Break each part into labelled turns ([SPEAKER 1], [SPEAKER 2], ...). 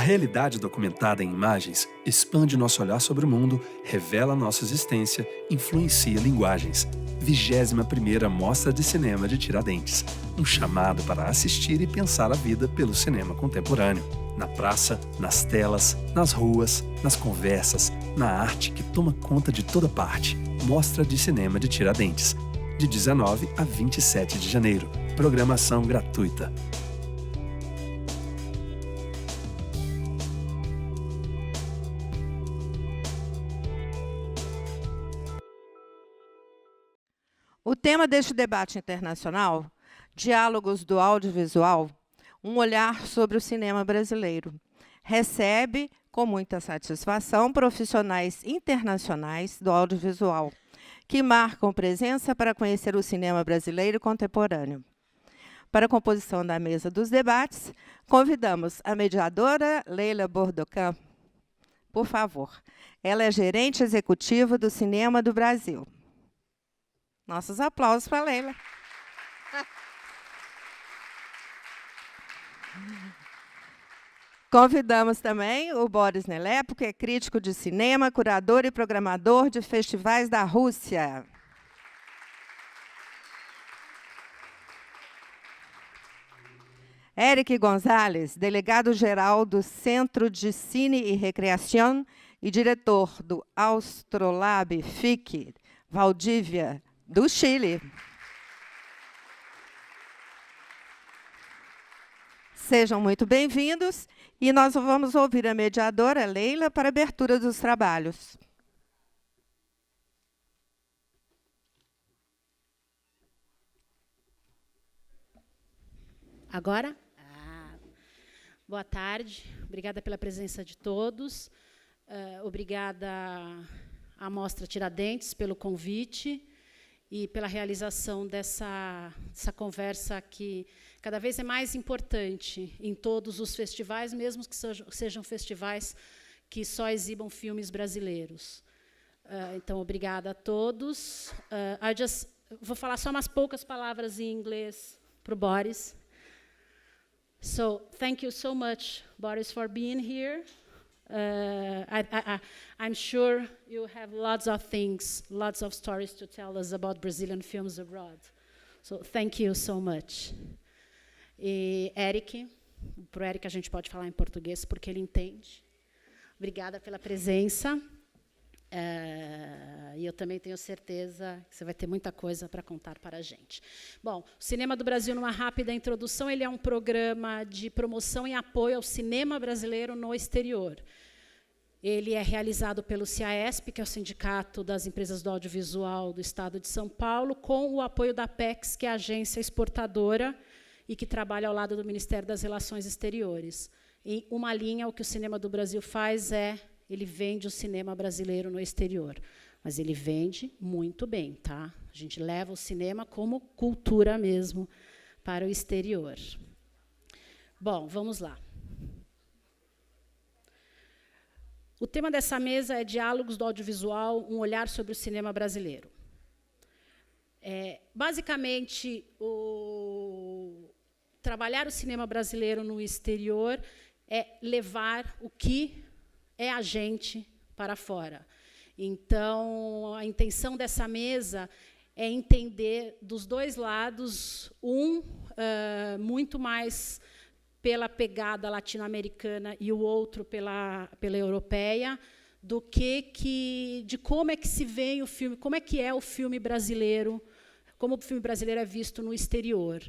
[SPEAKER 1] realidade documentada em imagens expande nosso olhar sobre o mundo, revela nossa existência, influencia linguagens. 21ª Mostra de Cinema de Tiradentes. Um chamado para assistir e pensar a vida pelo cinema contemporâneo. Na praça, nas telas, nas ruas, nas conversas, na arte que toma conta de toda parte. Mostra de Cinema de Tiradentes. De 19 a 27 de janeiro. Programação gratuita.
[SPEAKER 2] O tema deste debate internacional, Diálogos do Audiovisual, um olhar sobre o cinema brasileiro, recebe, com muita satisfação, profissionais internacionais do audiovisual, que marcam presença para conhecer o cinema brasileiro contemporâneo. Para a composição da mesa dos debates, convidamos a mediadora Leila Bordocan. Por favor, ela é gerente executiva do Cinema do Brasil. Nossos aplausos para a Leila. Convidamos também o Boris Nelepo, que é crítico de cinema, curador e programador de festivais da Rússia. Eric Gonzalez, delegado-geral do Centro de Cine e Recreação e diretor do Astrolab FIC, Valdívia, do Chile. Sejam muito bem-vindos e nós vamos ouvir a mediadora Leila para a abertura dos trabalhos.
[SPEAKER 3] Agora? Boa tarde, obrigada pela presença de todos. Obrigada à Mostra Tiradentes pelo convite e pela realização dessa conversa que cada vez é mais importante em todos os festivais, mesmo que sejam festivais que só exibam filmes brasileiros. Então, obrigada a todos. Vou falar só umas poucas palavras em inglês para o Boris. So, thank you so much, Boris, for being here. I'm sure you have lots of things, lots of stories to tell us about Brazilian films abroad. So, thank you so much. E Eric, para o Eric a gente pode falar em português porque ele entende. Obrigada pela presença. E eu também tenho certeza que você vai ter muita coisa para contar para a gente. Bom, o Cinema do Brasil, numa rápida introdução, ele é um programa de promoção e apoio ao cinema brasileiro no exterior. Ele é realizado pelo CIAESP, que é o Sindicato das Empresas do Audiovisual do Estado de São Paulo, com o apoio da Apex, que é a agência exportadora e que trabalha ao lado do Ministério das Relações Exteriores. Em uma linha, o que o Cinema do Brasil faz é ele vende o cinema brasileiro no exterior. Mas ele vende muito bem, tá? A gente leva o cinema como cultura mesmo para o exterior. Bom, vamos lá. O tema dessa mesa é Diálogos do Audiovisual, um olhar sobre o cinema brasileiro. Basicamente, trabalhar o cinema brasileiro no exterior é levar o que é a gente para fora. Então, a intenção dessa mesa é entender dos dois lados, muito mais pela pegada latino-americana e o outro pela europeia, de como é que se vê o filme, como é que é o filme brasileiro, como o filme brasileiro é visto no exterior.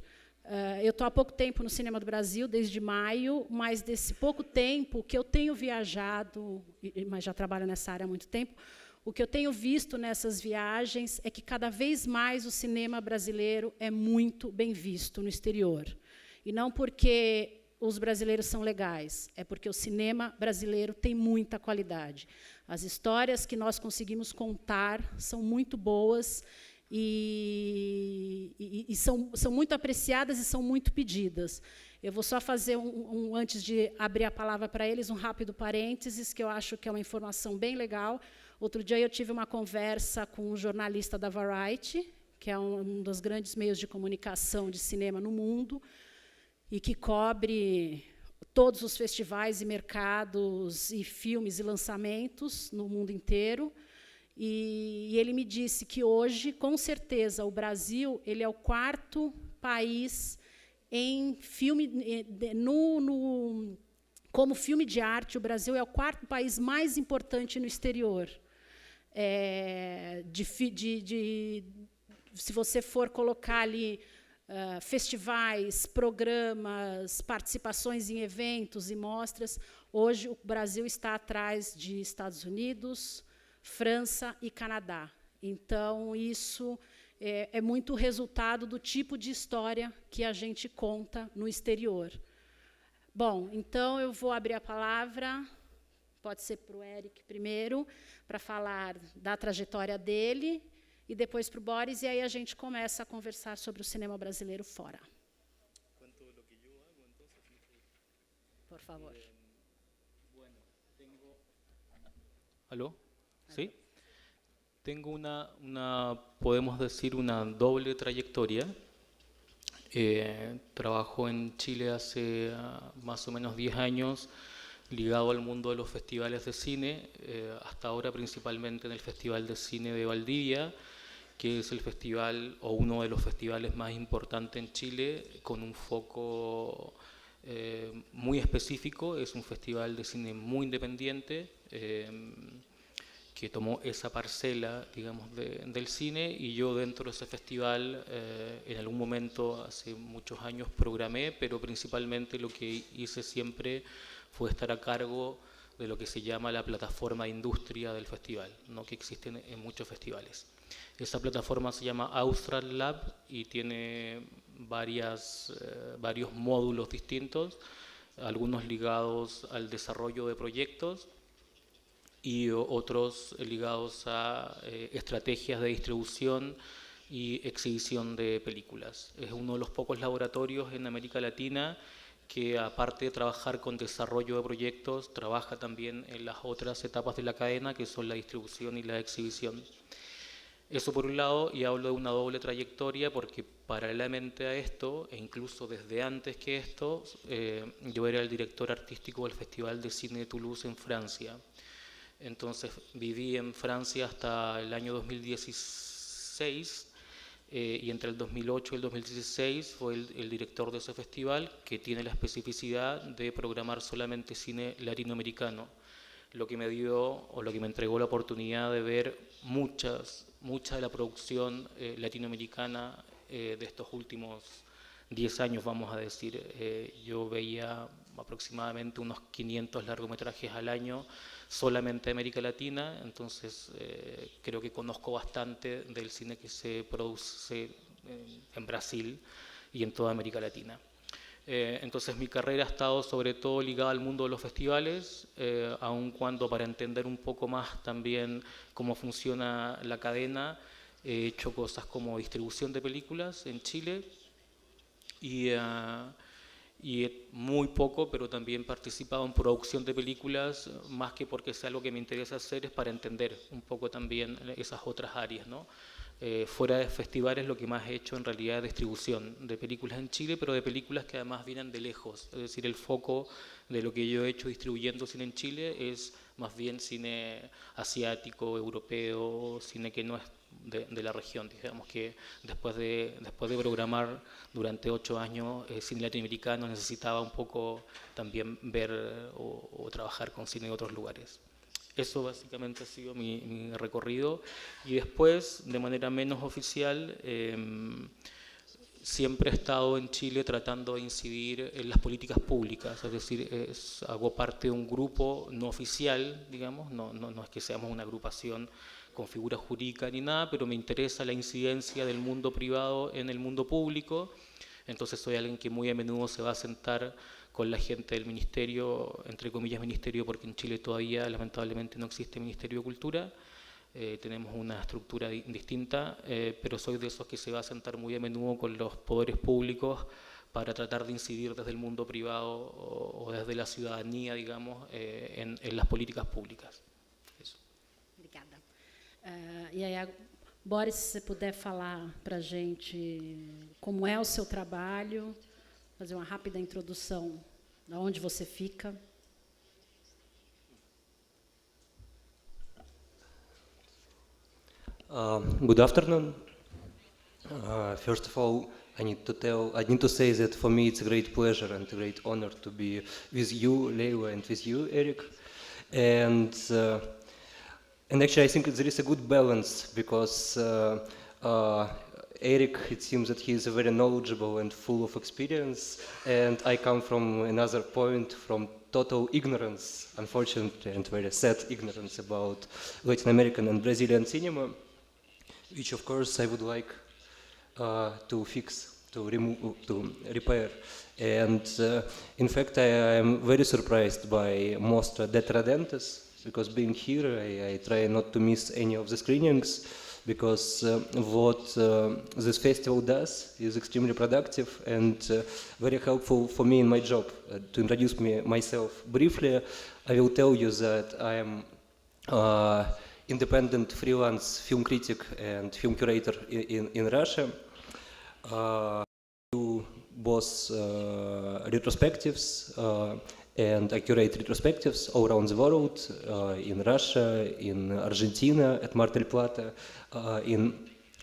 [SPEAKER 3] Eu estou há pouco tempo no Cinema do Brasil, desde maio, mas desse pouco tempo, o que eu tenho viajado, mas já trabalho nessa área há muito tempo, o que eu tenho visto nessas viagens é que cada vez mais o cinema brasileiro é muito bem visto no exterior. E não porque os brasileiros são legais, é porque o cinema brasileiro tem muita qualidade. As histórias que nós conseguimos contar são muito boas, e são muito apreciadas e são muito pedidas. Eu vou só fazer, antes de abrir a palavra para eles, um rápido parênteses, que eu acho que é uma informação bem legal. Outro dia eu tive uma conversa com um jornalista da Variety, que é um dos grandes meios de comunicação de cinema no mundo, e que cobre todos os festivais e mercados e filmes e lançamentos no mundo inteiro. E ele me disse que hoje, com certeza, o Brasil ele é o 4º país em filme, como filme de arte. O Brasil é o 4º país mais importante no exterior. Se você for colocar ali festivais, programas, participações em eventos e mostras, hoje o Brasil está atrás de Estados Unidos, França e Canadá. Então, isso é muito resultado do tipo de história que a gente conta no exterior. Bom, então eu vou abrir a palavra, pode ser para o Eric primeiro, para falar da trajetória dele, e depois para o Boris, e aí a gente começa a conversar sobre o cinema brasileiro fora. Por favor.
[SPEAKER 4] ¿Aló? ¿Sí? Tengo podemos decir, una doble trayectoria. Trabajo en Chile hace más o menos 10 años, ligado al mundo de los festivales de cine, hasta ahora principalmente en el Festival de Cine de Valdivia, que es el festival o uno de los festivales más importantes en Chile, con un foco muy específico. Es un festival de cine muy independiente, que tomó esa parcela, digamos, del cine, y yo dentro de ese festival en algún momento, hace muchos años, programé, pero principalmente lo que hice siempre fue estar a cargo de lo que se llama la plataforma de industria del festival, ¿no?, que existen en muchos festivales. Esa plataforma se llama Austral Lab y tiene varios módulos distintos, algunos ligados al desarrollo de proyectos y otros ligados a estrategias de distribución y exhibición de películas. Es uno de los pocos laboratorios en América Latina que, aparte de trabajar con desarrollo de proyectos, trabaja también en las otras etapas de la cadena, que son la distribución y la exhibición. Eso por un lado, y hablo de una doble trayectoria porque paralelamente a esto, e incluso desde antes que esto, yo era el director artístico del Festival de Cine de Toulouse en Francia. Entonces viví en Francia hasta el año 2016 y entre el 2008 y el 2016 fue el director de ese festival, que tiene la especificidad de programar solamente cine latinoamericano, lo que me dio o lo que me entregó la oportunidad de ver mucha de la producción latinoamericana de estos últimos 10 años, vamos a decir. Yo veía aproximadamente unos 500 largometrajes al año solamente de América Latina, entonces creo que conozco bastante del cine que se produce en Brasil y en toda América Latina. Entonces mi carrera ha estado sobre todo ligada al mundo de los festivales, aun cuando, para entender un poco más también cómo funciona la cadena, he hecho cosas como distribución de películas en Chile y muy poco, pero también participado en producción de películas, más que porque sea algo que me interesa hacer, es para entender un poco también esas otras áreas, ¿no? Fuera de festivales, lo que más he hecho en realidad es distribución de películas en Chile, pero de películas que además vienen de lejos. Es decir, el foco de lo que yo he hecho distribuyendo cine en Chile es más bien cine asiático, europeo, cine que no es de la región. Digamos que después de programar durante 8 años cine latinoamericano, necesitaba un poco también ver o trabajar con cine de otros lugares. Eso básicamente ha sido mi recorrido, y después, de manera menos oficial, siempre he estado en Chile tratando de incidir en las políticas públicas, es decir, hago parte de un grupo no oficial, digamos, no es que seamos una agrupación con figura jurídica ni nada, pero me interesa la incidencia del mundo privado en el mundo público. Entonces soy alguien que muy a menudo se va a sentar con la gente del ministerio, entre comillas ministerio, porque en Chile todavía lamentablemente no existe Ministerio de Cultura, tenemos una estructura distinta, pero soy de esos que se va a sentar muy a menudo con los poderes públicos para tratar de incidir desde el mundo privado o desde la ciudadanía, digamos, en las políticas públicas. Eso.
[SPEAKER 3] Obrigada. E aí, Boris, se você puder falar para a gente como é o seu trabalho, fazer uma rápida introdução Onde você fica?
[SPEAKER 5] Good afternoon. First of all, I need to say that for me it's a great pleasure and a great honor to be with you, Leila, and with you, Eric. And actually, I think there is a good balance because Eric, it seems that he is very knowledgeable and full of experience, and I come from another point, from total ignorance, unfortunately, and very sad ignorance about Latin American and Brazilian cinema, which of course I would like to fix, to remove, to repair. And in fact, I am very surprised by Mostra de Tiradentes, because being here, I try not to miss any of the screenings, because what this festival does is extremely productive and very helpful for me in my job. To introduce myself briefly, I will tell you that I am independent freelance film critic and film curator in Russia. I do both retrospectives and I curate retrospectives all around the world, in Russia, in Argentina, at Mar del Plata, in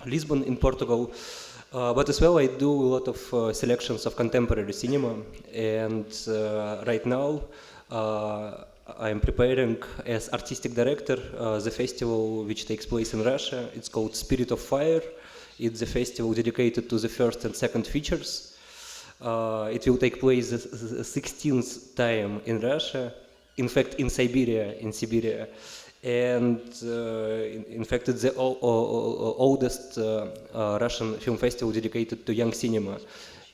[SPEAKER 5] Lisbon, in Portugal. But as well, I do a lot of selections of contemporary cinema. And right now, I'm preparing as artistic director the festival which takes place in Russia. It's called Spirit of Fire. It's a festival dedicated to the first and second features. It will take place the 16th time in Russia, in fact in Siberia. And in fact it's the oldest Russian film festival dedicated to young cinema.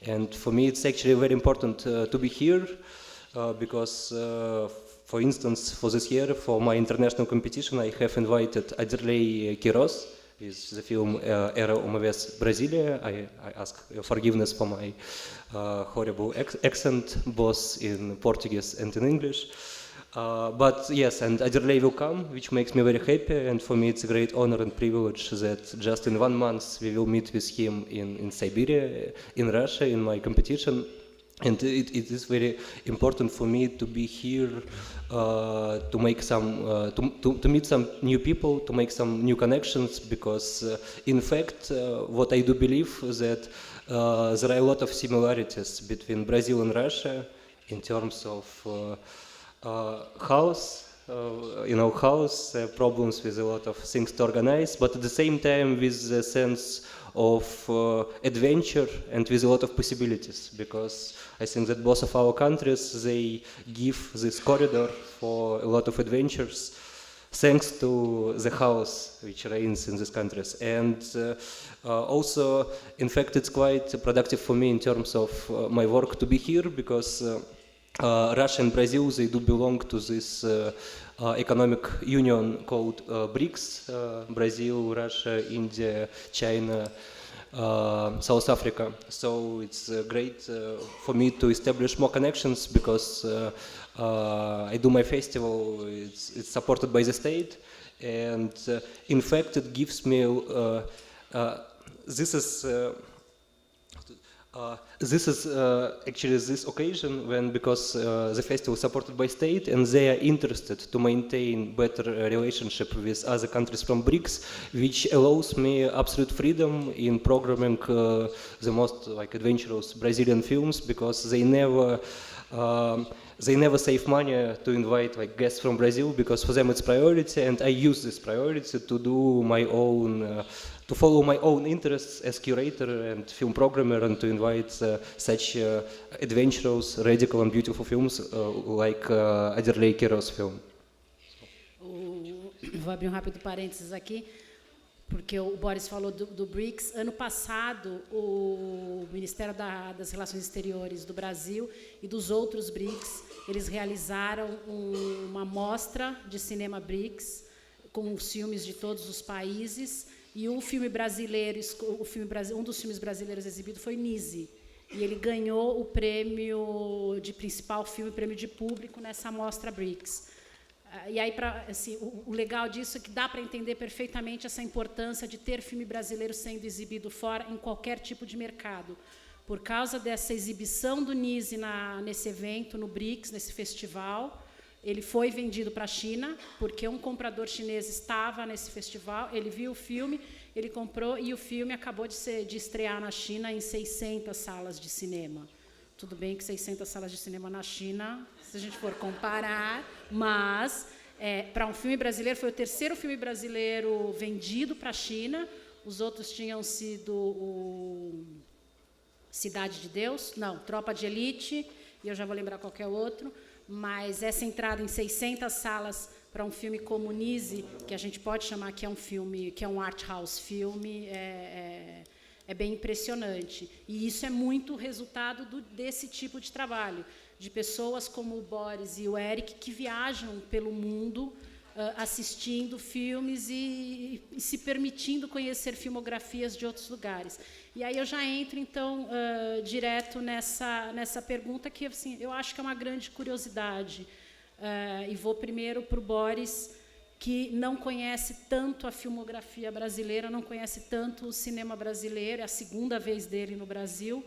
[SPEAKER 5] And for me it's actually very important to be here because for instance, for this year, for my international competition, I have invited Aderlei Quiros with the film Era uma vez Brasilia. I ask forgiveness for my horrible accent, both in Portuguese and in English. But yes, and Aderlei will come, which makes me very happy, and for me it's a great honor and privilege that just in 1 month we will meet with him in Siberia, in Russia, in my competition. And it is very important for me to be here to make some, to meet some new people, to make some new connections, because in fact, what I do believe is that there are a lot of similarities between Brazil and Russia in terms of house, problems with a lot of things to organize, but at the same time with a sense of adventure and with a lot of possibilities, because I think that both of our countries, they give this corridor for a lot of adventures thanks to the house which reigns in these countries. And also, in fact, it's quite productive for me in terms of my work to be here, because Russia and Brazil, they do belong to this economic union called BRICS, Brazil, Russia, India, China, South Africa. So it's great for me to establish more connections, because I do my festival, it's supported by the state, and in fact it gives me, this is actually this occasion when, because the festival is supported by state and they are interested to maintain better relationship with other countries from BRICS, which allows me absolute freedom in programming the most adventurous Brazilian films, because they never save money to invite guests from Brazil, because for them it's priority, and I use this priority to do my own to follow my own interests as curator and film programmer, and to invite such adventurous, radical and beautiful films like Aderlei Quiros' film.
[SPEAKER 3] Vou abrir rápido parênteses aqui, porque o Boris falou do BRICS. Ano passado, o Ministério das Relações Exteriores do Brasil e dos outros BRICS, eles realizaram uma mostra de cinema BRICS com os filmes de todos os países. E um dos filmes brasileiros exibido foi Nise. E ele ganhou o prêmio de principal filme, prêmio de público nessa mostra BRICS. E aí, o legal disso é que dá para entender perfeitamente essa importância de ter filme brasileiro sendo exibido fora, em qualquer tipo de mercado. por causa dessa exibição do Nise nesse evento, no BRICS, nesse festival. Ele foi vendido para a China, porque um comprador chinês estava nesse festival, ele viu o filme, ele comprou, e o filme acabou de estrear na China em 600 salas de cinema. Tudo bem que 600 salas de cinema na China, se a gente for comparar, mas para um filme brasileiro, foi o terceiro filme brasileiro vendido para a China. Os outros tinham sido o Cidade de Deus, não, Tropa de Elite, e eu já vou lembrar qualquer outro. Mas essa entrada em 600 salas para um filme como Nise, que a gente pode chamar que é um filme, que é um art house filme, é bem impressionante. E isso é muito resultado desse tipo de trabalho, de pessoas como o Boris e o Eric, que viajam pelo mundo assistindo filmes e se permitindo conhecer filmografias de outros lugares. E aí eu já entro, então, direto nessa pergunta, que assim, eu acho que é uma grande curiosidade. E vou primeiro para o Boris, que não conhece tanto a filmografia brasileira, não conhece tanto o cinema brasileiro, é a segunda vez dele no Brasil,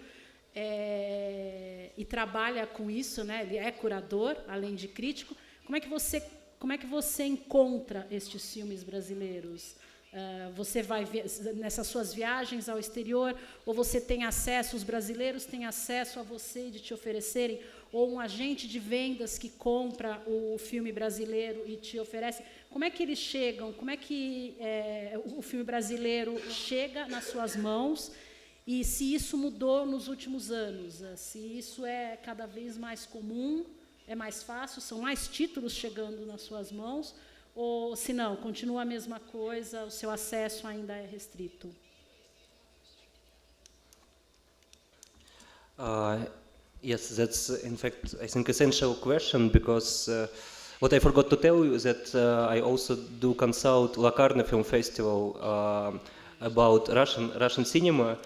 [SPEAKER 3] e trabalha com isso, né? Ele é curador, além de crítico. Como é que você encontra estes filmes brasileiros? Você vai nessas suas viagens ao exterior, ou você tem acesso, os brasileiros têm acesso a você de te oferecerem, ou um agente de vendas que compra o filme brasileiro e te oferece? Como é que eles chegam? Como é que o filme brasileiro chega nas suas mãos? E se isso mudou nos últimos anos? Se isso é cada vez mais comum? É mais fácil? São mais títulos chegando nas suas mãos? Ou, se não, continua a mesma coisa, o seu acesso ainda é restrito?
[SPEAKER 5] Yes, that's in fact, I think, essential question, because what I forgot to tell you is that I also do consult Locarno Film Festival about Russian cinema.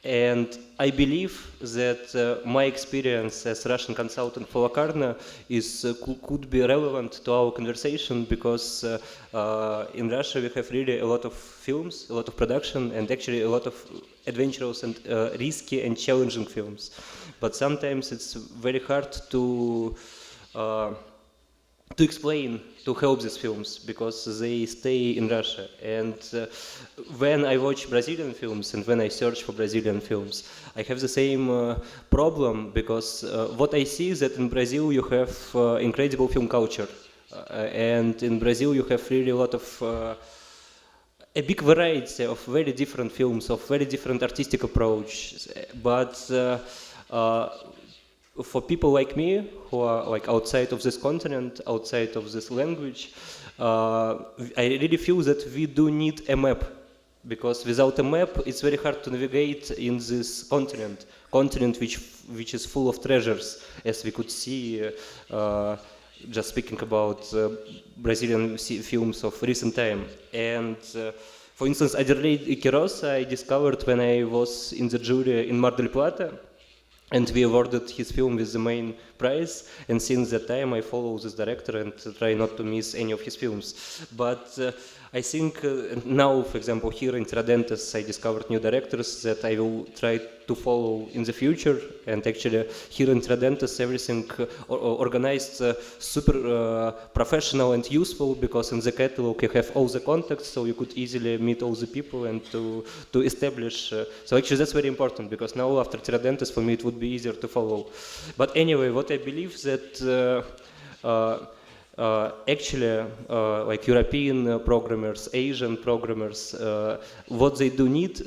[SPEAKER 5] And I believe that my experience as Russian consultant for Locarno could be relevant to our conversation, because in Russia we have really a lot of films, a lot of production, and actually a lot of adventurous and risky and challenging films. But sometimes it's very hard to explain, to help these films, because they stay in Russia. And when I watch Brazilian films and when I search for Brazilian films, I have the same problem, because what I see is that in Brazil you have incredible film culture. And in Brazil you have really a lot of a big variety of very different films, of very different artistic approach. But for people like me, who are like outside of this continent, outside of this language, I really feel that we do need a map, because without a map it's very hard to navigate in this continent which is full of treasures, as we could see just speaking about Brazilian films of recent time. And for instance, Aderlei Quiroz I discovered when I was in the jury in Mar del Plata, and we awarded his film with the main prize, and since that time I follow this director and try not to miss any of his films. But I think now, for example, here in Tiradentes I discovered new directors that I will try to follow in the future, and actually here in Tiradentes everything organized super professional and useful, because in the catalog you have all the contacts, so you could easily meet all the people and to establish. So actually that's very important, because now after Tiradentes for me it would be easier to follow. But anyway, what I believe that actually, like European programmers, Asian programmers, what they do need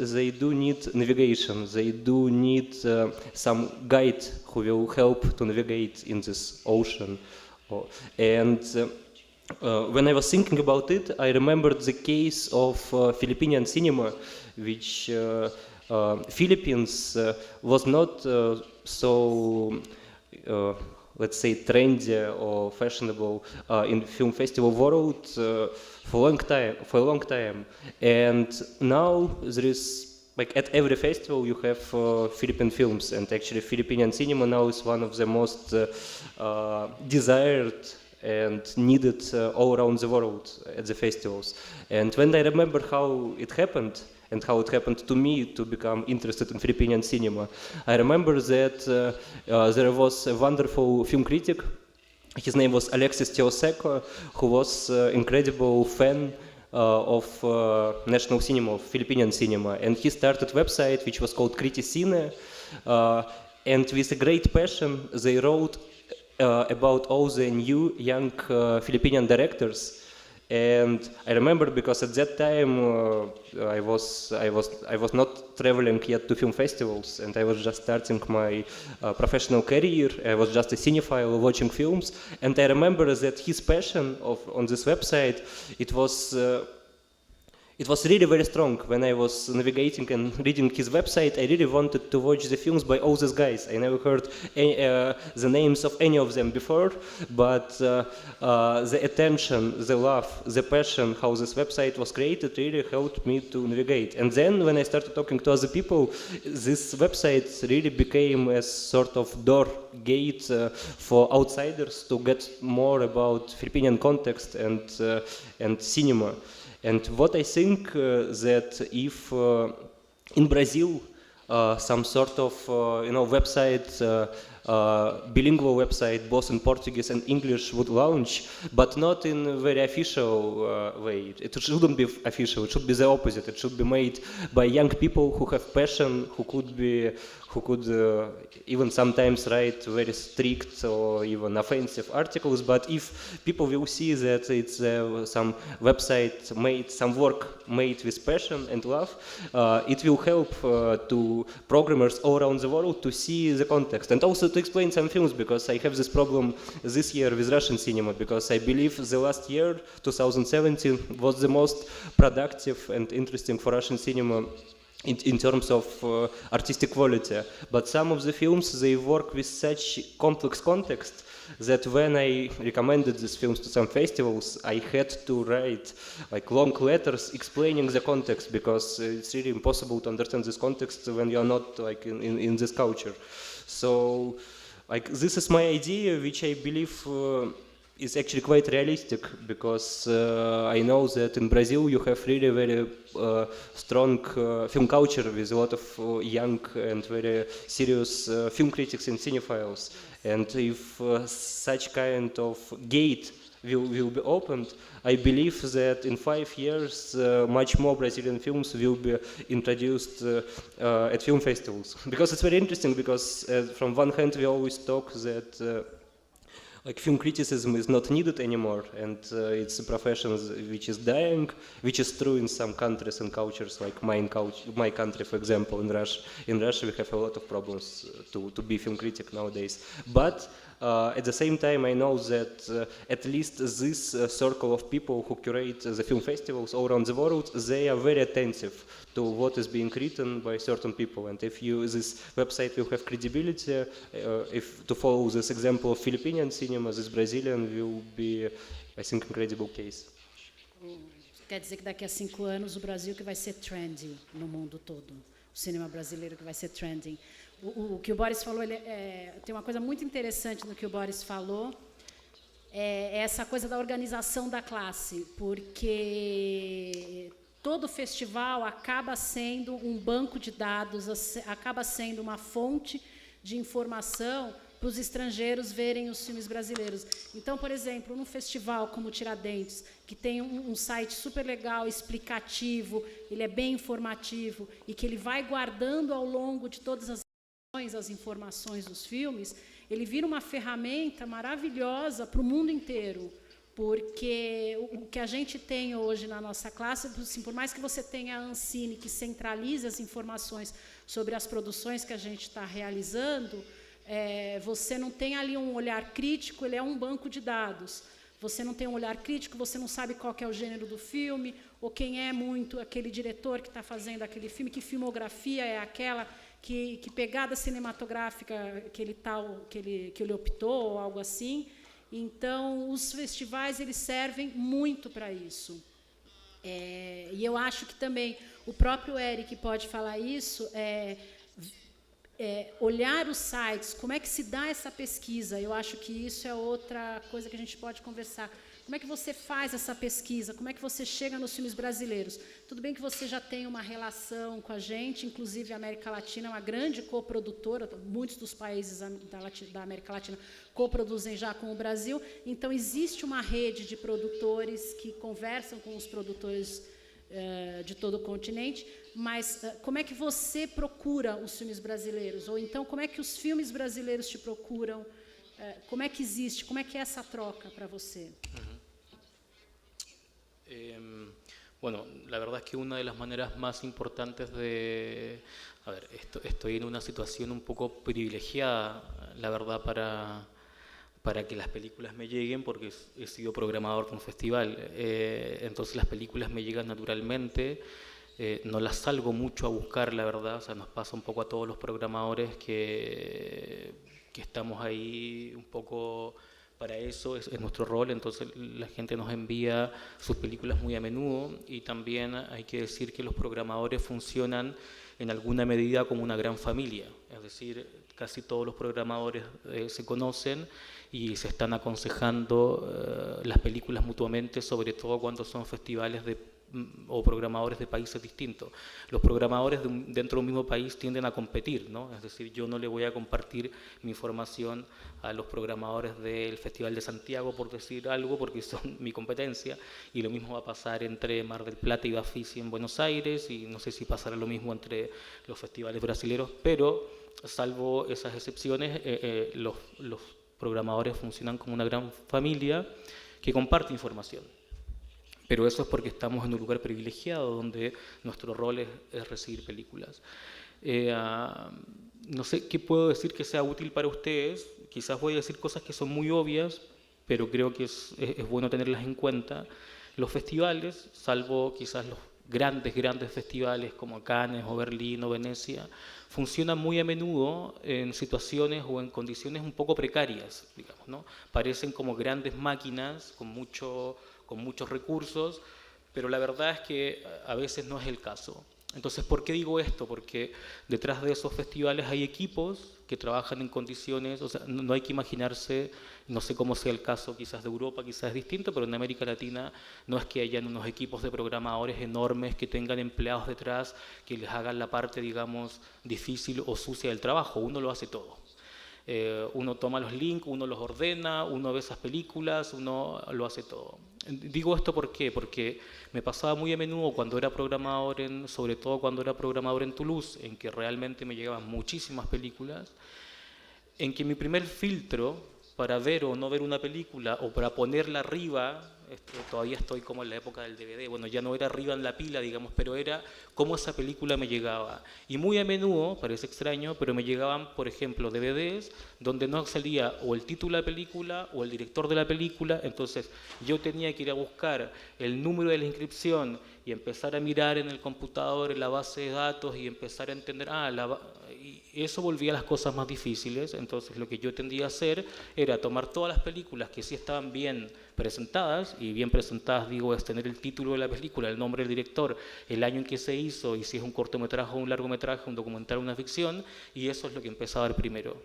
[SPEAKER 5] navigation. They do need some guide who will help to navigate in this ocean. And when I was thinking about it, I remembered the case of Filipinian cinema, which Philippines was not so let's say trendy or fashionable in film festival world for a long time. And now there is, like, at every festival you have Philippine films, and actually Filipinian cinema now is one of the most desired and needed all around the world at the festivals. And when I remember how it happened, and how it happened to me to become interested in Filipinian cinema. I remember that there was a wonderful film critic. His name was Alexis Teoseko, who was an incredible fan of national cinema, of Filipinian cinema, and he started a website which was called Criticine, and with a great passion they wrote about all the new young Filipinian directors. And I remember because at that time I was not traveling yet to film festivals, and I was just starting my professional career. I was just a cinephile watching films, and I remember that his passion on this website, it was really very strong. When I was navigating and reading his website, I really wanted to watch the films by all these guys. I never heard the names of any of them before, but the attention, the love, the passion, how this website was created really helped me to navigate. And then when I started talking to other people, this website really became a sort of door, gate for outsiders to get more about Filipinian context and cinema. And what I think that if in Brazil some sort of website, bilingual website, both in Portuguese and English would launch, but not in a very official way. It shouldn't be official. It should be the opposite. It should be made by young people who have passion, who could even sometimes write very strict or even offensive articles. But if people will see that it's some website made, some work made with passion and love, it will help to programmers all around the world to see the context, and also to explain some films, because I have this problem this year with Russian cinema, because I believe the last year, 2017, was the most productive and interesting for Russian cinema in terms of artistic quality. But some of the films, they work with such complex context that when I recommended these films to some festivals, I had to write like long letters explaining the context, because it's really impossible to understand this context when you're not like in this culture. So like this is my idea, which I believe is actually quite realistic, because I know that in Brazil you have really very strong film culture with a lot of young and very serious film critics and cinephiles. And if such kind of gate will be opened, I believe that in 5 years much more Brazilian films will be introduced at film festivals. Because it's very interesting, because from one hand we always talk that like film criticism is not needed anymore, and it's a profession which is dying, which is true in some countries and cultures, like my country, for example, in Russia. In Russia we have a lot of problems to be film critic nowadays. But at the same time, I know that at least this circle of people who curate the film festivals all around the world, they are very attentive to what is being written by certain people. And if this website will have credibility, if to follow this example of Filipinian cinema, this Brazilian will be, I think, incredible case.
[SPEAKER 3] Quer dizer que daqui a 5 anos o Brasil que vai ser trendy no mundo todo, o cinema brasileiro que vai ser trending. O que o Boris falou, tem uma coisa muito interessante no que o Boris falou, é essa coisa da organização da classe, porque todo festival acaba sendo um banco de dados, acaba sendo uma fonte de informação para os estrangeiros verem os filmes brasileiros. Então, por exemplo, num festival como Tiradentes, que tem um site super legal, explicativo, ele é bem informativo, e que ele vai guardando ao longo de todas as informações dos filmes, ele vira uma ferramenta maravilhosa para o mundo inteiro, porque o que a gente tem hoje na nossa classe, assim, por mais que você tenha a Ancine, que centralize as informações sobre as produções que a gente está realizando, você não tem ali um olhar crítico, ele é um banco de dados. Você não tem um olhar crítico, você não sabe qual que é o gênero do filme, ou quem é muito aquele diretor que está fazendo aquele filme, que filmografia é aquela, que pegada cinematográfica que ele optou, ou algo assim. Então, os festivais eles servem muito para isso. E eu acho que também o próprio Eric pode falar isso. olhar os sites, como é que se dá essa pesquisa? Eu acho que isso é outra coisa que a gente pode conversar. Como é que você faz essa pesquisa? Como é que você chega nos filmes brasileiros? Tudo bem que você já tem uma relação com a gente, inclusive a América Latina é uma grande coprodutora, muitos dos países da América Latina coproduzem já com o Brasil, então existe uma rede de produtores que conversam com os produtores de todo o continente, mas como é que você procura os filmes brasileiros? Ou então, como é que os filmes brasileiros te procuram? Como é que existe? Como é que é essa troca para você?
[SPEAKER 4] Bueno, la verdad es que una de las maneras más importantes de... A ver, estoy en una situación un poco privilegiada, la verdad, para que las películas me lleguen, porque he sido programador de un festival. Entonces las películas me llegan naturalmente. No las salgo mucho a buscar, la verdad. O sea, nos pasa un poco a todos los programadores que estamos ahí un poco... Para eso es nuestro rol, entonces la gente nos envía sus películas muy a menudo y también hay que decir que los programadores funcionan en alguna medida como una gran familia, es decir, casi todos los programadores se conocen y se están aconsejando las películas mutuamente, sobre todo cuando son festivales o programadores de países distintos. Los programadores dentro de un mismo país tienden a competir, ¿no? Es decir, yo no le voy a compartir mi información a los programadores del Festival de Santiago, por decir algo, porque son mi competencia, y lo mismo va a pasar entre Mar del Plata y Bafisi en Buenos Aires, y no sé si pasará lo mismo entre los festivales brasileños, pero salvo esas excepciones, los programadores funcionan como una gran familia que comparte información. Pero eso es porque estamos en un lugar privilegiado donde nuestro rol es recibir películas. No sé qué puedo decir que sea útil para ustedes. Quizás voy a decir cosas que son muy obvias, pero creo que es bueno tenerlas en cuenta. Los festivales, salvo quizás los grandes festivales como Cannes o Berlín o Venecia, funcionan muy a menudo en situaciones o en condiciones un poco precarias, digamos, ¿no? Parecen como grandes máquinas con muchos recursos, pero la verdad es que a veces no es el caso. Entonces, ¿por qué digo esto? Porque detrás de esos festivales hay equipos que trabajan en condiciones, o sea, no hay que imaginarse, no sé cómo sea el caso quizás de Europa, quizás es distinto, pero en América Latina no es que hayan unos equipos de programadores enormes que tengan empleados detrás que les hagan la parte, digamos, difícil o sucia del trabajo. Uno lo hace todo. Uno toma los links, uno los ordena, uno ve esas películas, uno lo hace todo. Digo esto ¿por qué? Porque me pasaba muy a menudo cuando era programador, sobre todo cuando era programador en Toulouse, en que realmente me llegaban muchísimas películas, en que mi primer filtro para ver o no ver una película o para ponerla arriba, todavía estoy como en la época del DVD, bueno, ya no era arriba en la pila, digamos, pero era cómo esa película me llegaba. Y muy a menudo, parece extraño, pero me llegaban, por ejemplo, DVDs donde no salía o el título de la película o el director de la película, entonces yo tenía que ir a buscar el número de la inscripción y empezar a mirar en el computador, en la base de datos y empezar a entender, y eso volvía a las cosas más difíciles. Entonces lo que yo tendía a hacer era tomar todas las películas que sí estaban bien presentadas, y bien presentadas digo es tener el título de la película, el nombre del director, el año en que se hizo, y si es un cortometraje o un largometraje, un documental o una ficción, y eso es lo que empezaba a ver primero.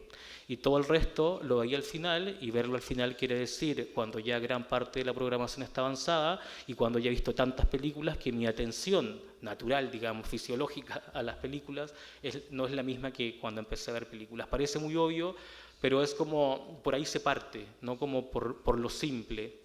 [SPEAKER 4] Y todo el resto lo veía al final, y verlo al final quiere decir cuando ya gran parte de la programación está avanzada y cuando ya he visto tantas películas que mi atención natural, digamos, fisiológica a las películas no es la misma que cuando empecé a ver películas. Parece muy obvio, pero es como, por ahí se parte, no como por lo simple.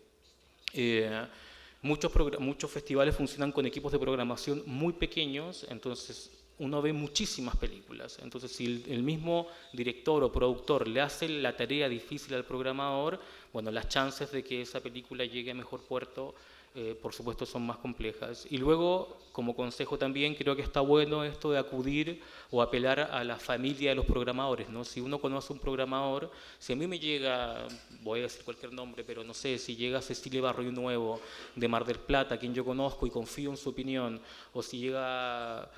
[SPEAKER 4] Muchos festivales funcionan con equipos de programación muy pequeños, entonces uno ve muchísimas películas. Entonces, si el mismo director o productor le hace la tarea difícil al programador, bueno, las chances de que esa película llegue a mejor puerto, por supuesto, son más complejas. Y luego, como consejo también, creo que está bueno esto de acudir o apelar a la familia de los programadores, ¿no? Si uno conoce un programador, si a mí me llega, voy a decir cualquier nombre, pero no sé, si llega Cecilia Barrio Nuevo de Mar del Plata, a quien yo conozco y confío en su opinión, o si llega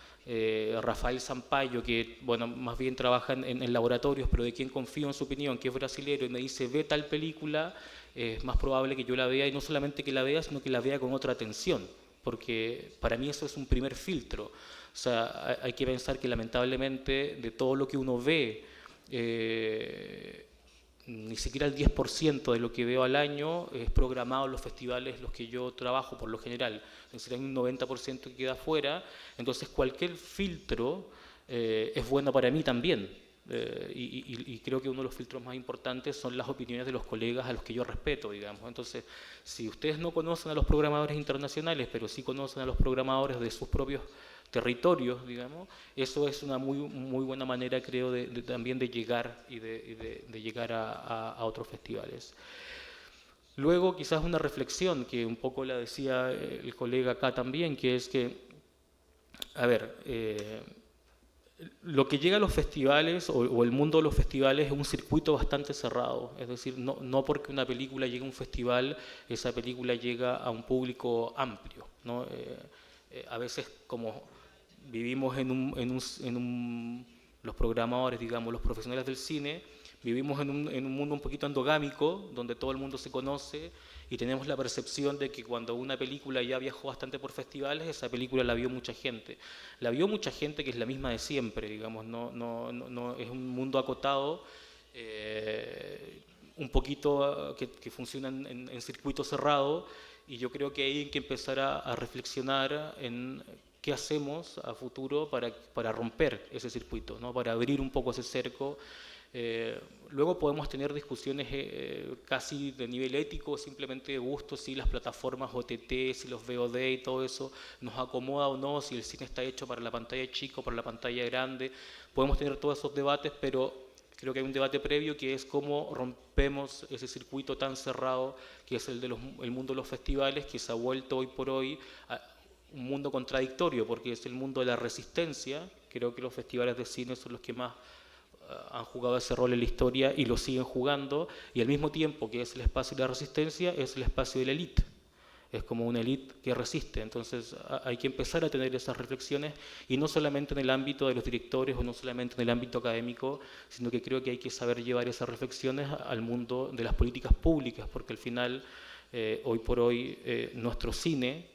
[SPEAKER 4] Rafael Sampaio, que bueno, más bien trabaja en laboratorios, pero de quien confío en su opinión, que es brasilero, y me dice, ve tal película, es más probable que yo la vea, y no solamente que la vea, sino que la vea con otra atención, porque para mí eso es un primer filtro. O sea, hay que pensar que lamentablemente de todo lo que uno ve, ni siquiera el 10% de lo que veo al año es programado en los festivales los que yo trabajo por lo general. Es decir, hay un 90% que queda afuera, entonces cualquier filtro es bueno para mí también. Y creo que uno de los filtros más importantes son las opiniones de los colegas a los que yo respeto, digamos. Entonces, si ustedes no conocen a los programadores internacionales, pero sí conocen a los programadores de sus propios territorios, digamos, eso es una muy buena manera, creo, también de llegar y de llegar a otros festivales. Luego, quizás una reflexión que un poco la decía el colega acá también, que es que, a ver, lo que llega a los festivales o el mundo de los festivales es un circuito bastante cerrado, es decir, no porque una película llegue a un festival, esa película llega a un público amplio, ¿no? A veces como vivimos los programadores, digamos, los profesionales del cine, vivimos en un mundo un poquito endogámico, donde todo el mundo se conoce y tenemos la percepción de que cuando una película ya viajó bastante por festivales, esa película la vio mucha gente. La vio mucha gente que es la misma de siempre, digamos, no es un mundo acotado, un poquito que funciona en circuito cerrado, y yo creo que hay que empezar a reflexionar en qué hacemos a futuro para romper ese circuito, ¿no? Para abrir un poco ese cerco. Luego podemos tener discusiones casi de nivel ético, simplemente de gusto, si las plataformas OTT, si los VOD y todo eso nos acomoda o no, si el cine está hecho para la pantalla chica o para la pantalla grande. Podemos tener todos esos debates, pero creo que hay un debate previo que es cómo rompemos ese circuito tan cerrado que es el mundo de los festivales, que se ha vuelto hoy por hoy un mundo contradictorio, porque es el mundo de la resistencia. Creo que los festivales de cine son los que más han jugado ese rol en la historia y lo siguen jugando, y al mismo tiempo que es el espacio de la resistencia, es el espacio de la élite. Es como una élite que resiste. Entonces hay que empezar a tener esas reflexiones, y no solamente en el ámbito de los directores o no solamente en el ámbito académico, sino que creo que hay que saber llevar esas reflexiones al mundo de las políticas públicas, porque al final, hoy por hoy, nuestro cine,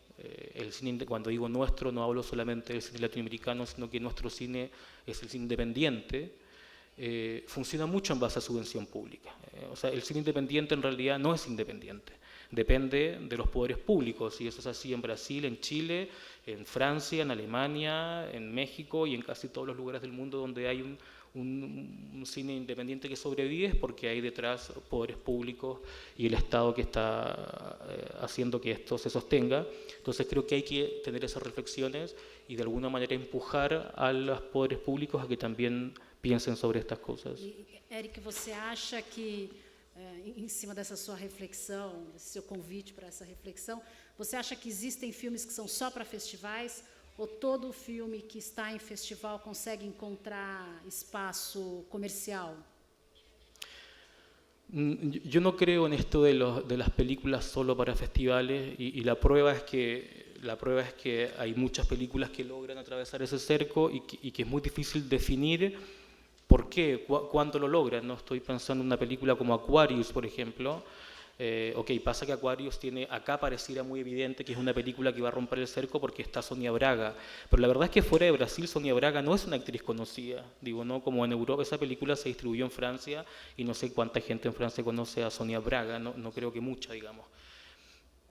[SPEAKER 4] el cine, cuando digo nuestro, no hablo solamente del cine latinoamericano, sino que nuestro cine es el cine independiente, funciona mucho en base a subvención pública. O sea, el cine independiente en realidad no es independiente, depende de los poderes públicos, y eso es así en Brasil, en Chile, en Francia, en Alemania, en México y en casi todos los lugares del mundo donde hay un cine independiente que sobrevive, es porque hay detrás poderes públicos y el Estado que está haciendo que esto se sostenga. Entonces creo que hay que tener esas reflexiones y de alguna manera empujar a los poderes públicos a que también piensen sobre estas cosas.
[SPEAKER 3] Eric, você acha que, em cima dessa sua reflexão, desse seu convite para essa reflexão, você acha que existem filmes que são só para festivais, ou todo filme que está em festival consegue encontrar espaço comercial?
[SPEAKER 4] Yo no creo en esto de las películas solo para festivales, y la prueba es que hay muchas películas que logran atravesar ese cerco y que es muy difícil definir por qué, cuándo lo logran. No estoy pensando en una película como Aquarius, por ejemplo. Pasa que Aquarius tiene, acá pareciera muy evidente que es una película que va a romper el cerco porque está Sonia Braga, pero la verdad es que fuera de Brasil Sonia Braga no es una actriz conocida, digo, no como en Europa. Esa película se distribuyó en Francia y no sé cuánta gente en Francia conoce a Sonia Braga, no creo que mucha, digamos.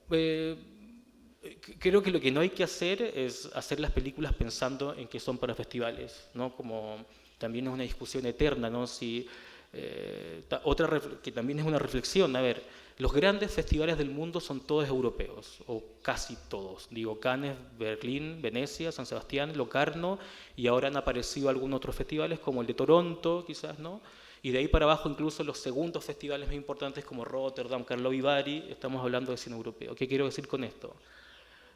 [SPEAKER 4] Creo que lo que no hay que hacer es hacer las películas pensando en que son para festivales, ¿no? Como también es una discusión eterna, ¿no? Si, otra que también es una reflexión, a ver, los grandes festivales del mundo son todos europeos, o casi todos. Digo, Cannes, Berlín, Venecia, San Sebastián, Locarno, y ahora han aparecido algunos otros festivales como el de Toronto, quizás, ¿no? Y de ahí para abajo incluso los segundos festivales más importantes como Rotterdam, Karlovy Vary, estamos hablando de cine europeo. ¿Qué quiero decir con esto?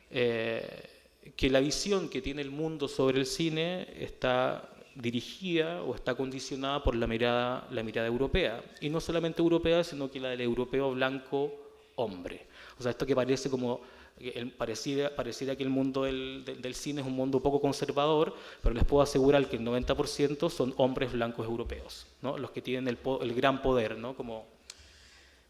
[SPEAKER 4] Que la visión que tiene el mundo sobre el cine está dirigida o está condicionada por la mirada europea, y no solamente europea, sino que la del europeo blanco hombre. O sea, esto que parece como, pareciera que el mundo del cine es un mundo poco conservador, pero les puedo asegurar que el 90% son hombres blancos europeos, ¿no? Los que tienen el gran poder, ¿no? Como,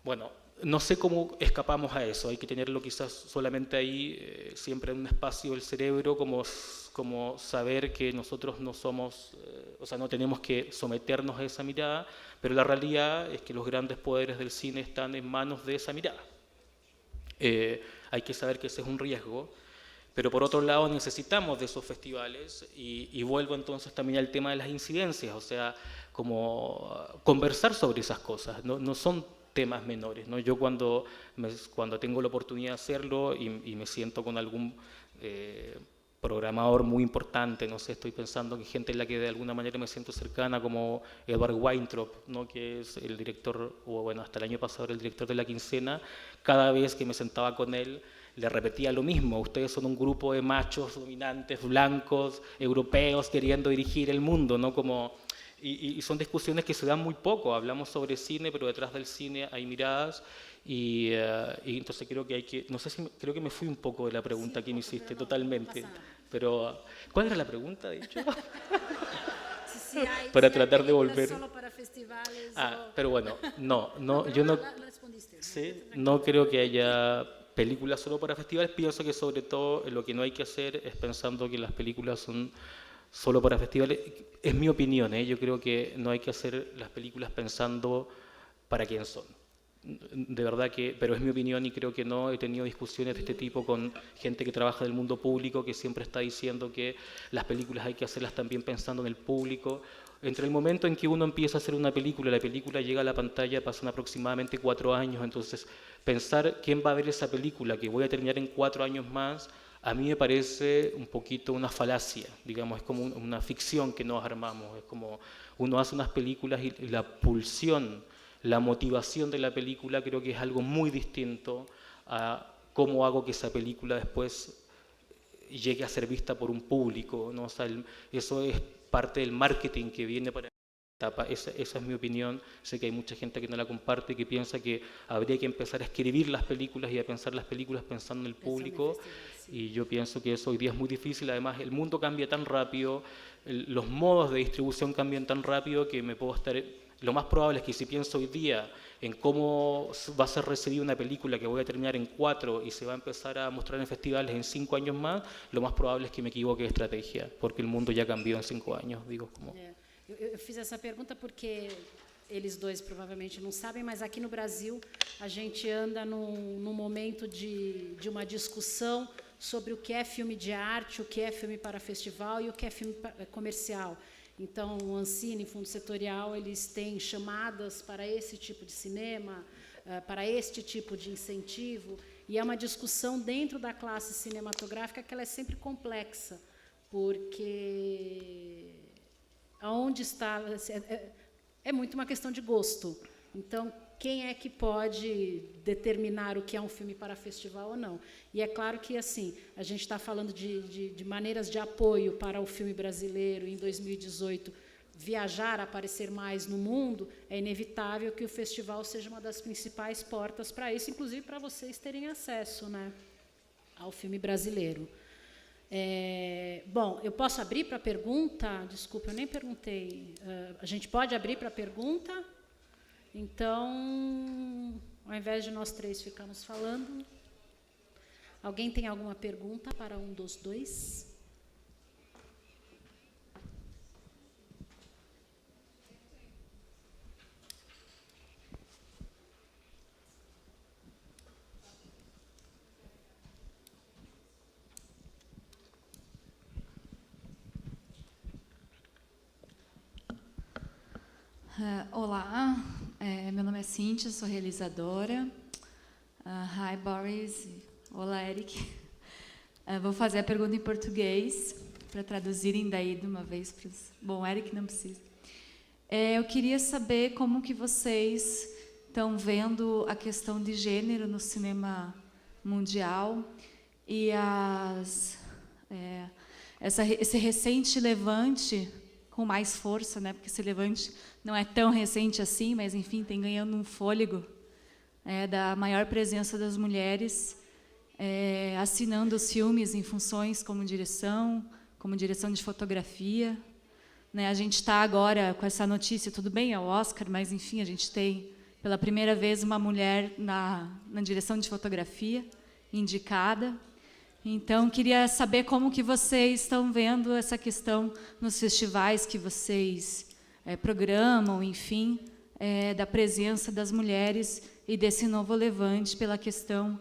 [SPEAKER 4] bueno, no sé cómo escapamos a eso, hay que tenerlo quizás solamente ahí, siempre en un espacio del cerebro, como saber que nosotros no somos, o sea, no tenemos que someternos a esa mirada, pero la realidad es que los grandes poderes del cine están en manos de esa mirada. Hay que saber que ese es un riesgo, pero por otro lado necesitamos de esos festivales y vuelvo entonces también al tema de las incidencias, o sea, como conversar sobre esas cosas, no son temas menores, ¿no? Yo cuando tengo la oportunidad de hacerlo y me siento con algún programador muy importante, no sé, estoy pensando en gente en la que de alguna manera me siento cercana, como Edward Weintraub, ¿no? Que es el director, o bueno, hasta el año pasado era el director de La Quincena. Cada vez que me sentaba con él le repetía lo mismo: ustedes son un grupo de machos dominantes, blancos, europeos, queriendo dirigir el mundo, ¿no? Y son discusiones que se dan muy poco. Hablamos sobre cine, pero detrás del cine hay miradas y entonces creo que hay que... No sé si... Creo que me fui un poco de la pregunta que me hiciste, totalmente. Pero, ¿cuál era la pregunta, de hecho? Para tratar de volver...
[SPEAKER 3] Solo para festivales
[SPEAKER 4] pero bueno, yo no... Sí, no creo que haya películas solo para festivales. Pienso que sobre todo lo que no hay que hacer es pensando que las películas son solo para festivales. Es mi opinión, ¿eh? Yo creo que no hay que hacer las películas pensando para quién son. De verdad que, pero es mi opinión y creo que no. He tenido discusiones de este tipo con gente que trabaja del mundo público, que siempre está diciendo que las películas hay que hacerlas también pensando en el público. Entre el momento en que uno empieza a hacer una película, la película llega a la pantalla, pasan aproximadamente 4 años, entonces pensar quién va a ver esa película, que voy a terminar en 4 años más, a mí me parece un poquito una falacia, digamos, es como una ficción que nos armamos, es como uno hace unas películas y la pulsión, la motivación de la película creo que es algo muy distinto a cómo hago que esa película después llegue a ser vista por un público, ¿no? O sea, eso es parte del marketing que viene para esta etapa. Esa es mi opinión. Sé que hay mucha gente que no la comparte y que piensa que habría que empezar a escribir las películas y a pensar las películas pensando en el público, y yo pienso que eso hoy día es muy difícil. Además, el mundo cambia tan rápido, los modos de distribución cambian tan rápido que me puedo estar... Lo más probable es que si pienso hoy día en cómo va a ser recibida una película que voy a terminar en 4 y se va a empezar a mostrar en festivales en 5 años más, lo más probable es que me equivoque de estrategia, porque el mundo ya cambió en 5 años, digo, como...
[SPEAKER 3] Eu fiz essa pergunta porque eles dois provavelmente não sabem, mas aqui no Brasil a gente anda num momento de uma discussão sobre o que é filme de arte, o que é filme para festival e o que é filme comercial. Então, o Ancine, Fundo Setorial, eles têm chamadas para esse tipo de cinema, para este tipo de incentivo, e é uma discussão dentro da classe cinematográfica que ela é sempre complexa, porque aonde está... É muito uma questão de gosto. Então, quem é que pode determinar o que é um filme para festival ou não? E é claro que, assim, a gente está falando de maneiras de apoio para o filme brasileiro em 2018 viajar, aparecer mais no mundo. É inevitável que o festival seja uma das principais portas para isso, inclusive para vocês terem acesso, né, ao filme brasileiro. Bom, eu posso abrir para pergunta? Desculpa, eu nem perguntei. A gente pode abrir para pergunta? Então, ao invés de nós 3 ficarmos falando, alguém tem alguma pergunta para um dos dois?
[SPEAKER 6] Olá, meu nome é Cíntia, sou realizadora. Hi, Boris. Olá, Eric. Vou fazer a pergunta em português, para traduzirem daí de uma vez para os... Bom, Eric não precisa. Eu queria saber como que vocês estão vendo a questão de gênero no cinema mundial e esse recente levante com mais força, né? Porque esse levante não é tão recente assim, mas, enfim, tem ganhando um fôlego da maior presença das mulheres assinando os filmes em funções como direção de fotografia. Né? A gente está agora com essa notícia, tudo bem, é o Oscar, mas, enfim, a gente tem pela primeira vez uma mulher na direção de fotografia, indicada. Então, queria saber como que vocês estão vendo essa questão nos festivais que vocês programam, enfim, da presença das mulheres e desse novo levante pela questão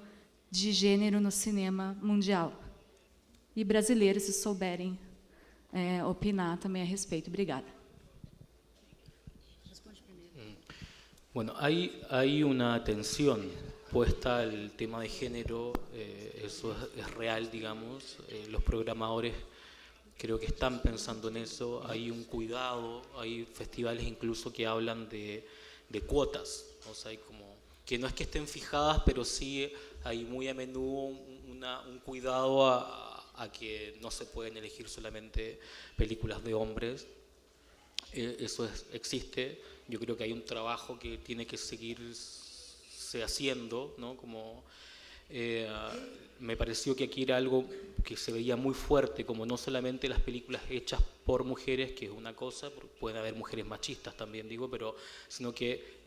[SPEAKER 6] de gênero no cinema mundial. E brasileiros, se souberem opinar também a respeito. Obrigada.
[SPEAKER 4] Bueno, hay una tensión puesta al tema de género, eso es real, digamos, los programadores creo que están pensando en eso, hay un cuidado, hay festivales incluso que hablan de cuotas, o sea, hay como, que no es que estén fijadas, pero sí hay muy a menudo un cuidado a que no se pueden elegir solamente películas de hombres, eso existe. Yo creo que hay un trabajo que tiene que seguirse haciendo, ¿no? Como, me pareció que aquí era algo que se veía muy fuerte, como no solamente las películas hechas por mujeres, que es una cosa, pueden haber mujeres machistas también, digo, pero sino que,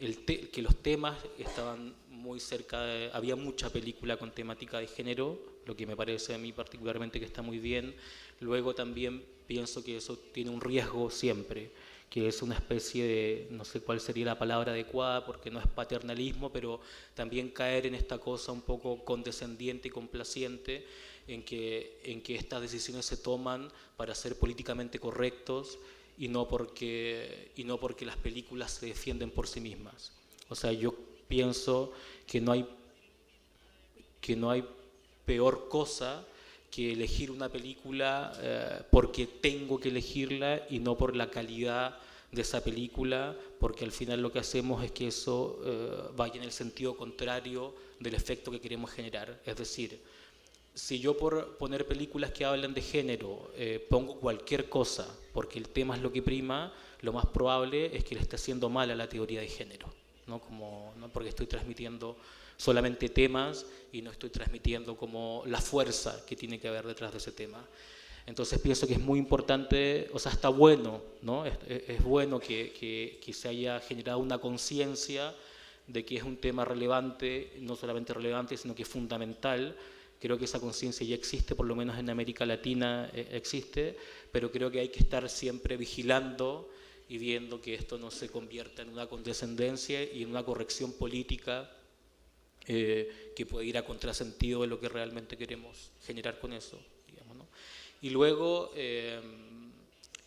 [SPEAKER 4] que los temas estaban muy cerca, había mucha película con temática de género, lo que me parece a mí particularmente que está muy bien. Luego también pienso que eso tiene un riesgo siempre, que es una especie de, no sé cuál sería la palabra adecuada, porque no es paternalismo, pero también caer en esta cosa un poco condescendiente y complaciente, en que estas decisiones se toman para ser políticamente correctos y no porque las películas se defienden por sí mismas. O sea, yo pienso que no hay peor cosa que elegir una película porque tengo que elegirla y no por la calidad de esa película, porque al final lo que hacemos es que eso vaya en el sentido contrario del efecto que queremos generar. Es decir, si yo por poner películas que hablan de género pongo cualquier cosa porque el tema es lo que prima, lo más probable es que le esté haciendo mal a la teoría de género, ¿no? Porque estoy transmitiendo solamente temas y no estoy transmitiendo como la fuerza que tiene que haber detrás de ese tema. Entonces pienso que es muy importante, o sea, está bueno, ¿no? Es bueno que se haya generado una conciencia de que es un tema relevante, no solamente relevante, sino que es fundamental. Creo que esa conciencia ya existe, por lo menos en América Latina existe, pero creo que hay que estar siempre vigilando y viendo que esto no se convierta en una condescendencia y en una corrección política que puede ir a contrasentido de lo que realmente queremos generar con eso, digamos, ¿no? Y luego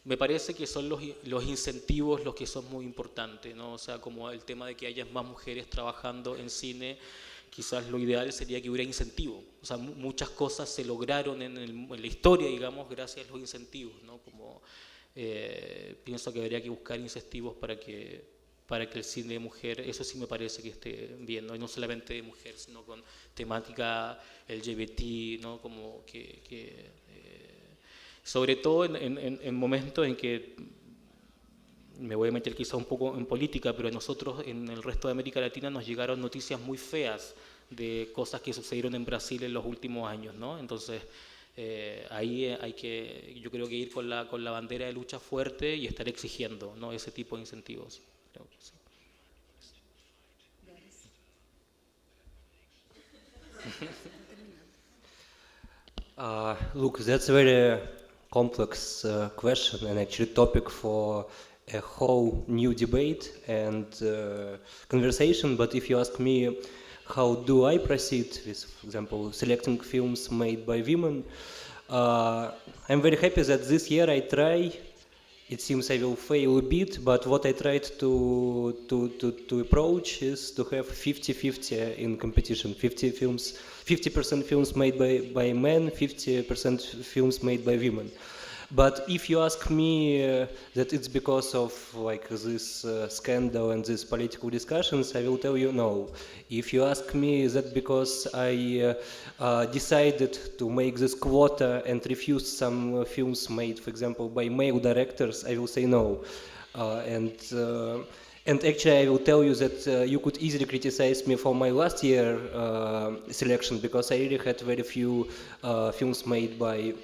[SPEAKER 4] me parece que son los incentivos los que son muy importantes, ¿no? O sea, como el tema de que haya más mujeres trabajando en cine, quizás lo ideal sería que hubiera incentivo. O sea, muchas cosas se lograron en la historia, digamos, gracias a los incentivos, ¿no? Como, pienso que habría que buscar incentivos para que el cine de mujer, eso sí me parece que esté bien, ¿no? Y no solamente de mujer, sino con temática LGBT, ¿no? Como que sobre todo en momentos en que, me voy a meter quizá un poco en política, pero nosotros en el resto de América Latina nos llegaron noticias muy feas de cosas que sucedieron en Brasil en los últimos años, ¿no? Entonces, ahí hay que, yo creo que ir con la bandera de lucha fuerte y estar exigiendo, ¿no? Ese tipo de incentivos. Creo que sí.
[SPEAKER 5] Look, that's a very complex question and actually topic for a whole new debate and conversation. But if you ask me, how do I proceed with, for example, selecting films made by women, I'm very happy that this year I try. It seems I will fail a bit, but what I tried to approach is to have 50-50 in competition. 50% films made by men, 50% films made by women. But if you ask me that it's because of like this scandal and these political discussions, I will tell you no. If you ask me that because I decided to make this quota and refused some films made, for example, by male directors, I will say no. And actually, I will tell you that you could easily criticize me for my last year selection because I really had very few films made by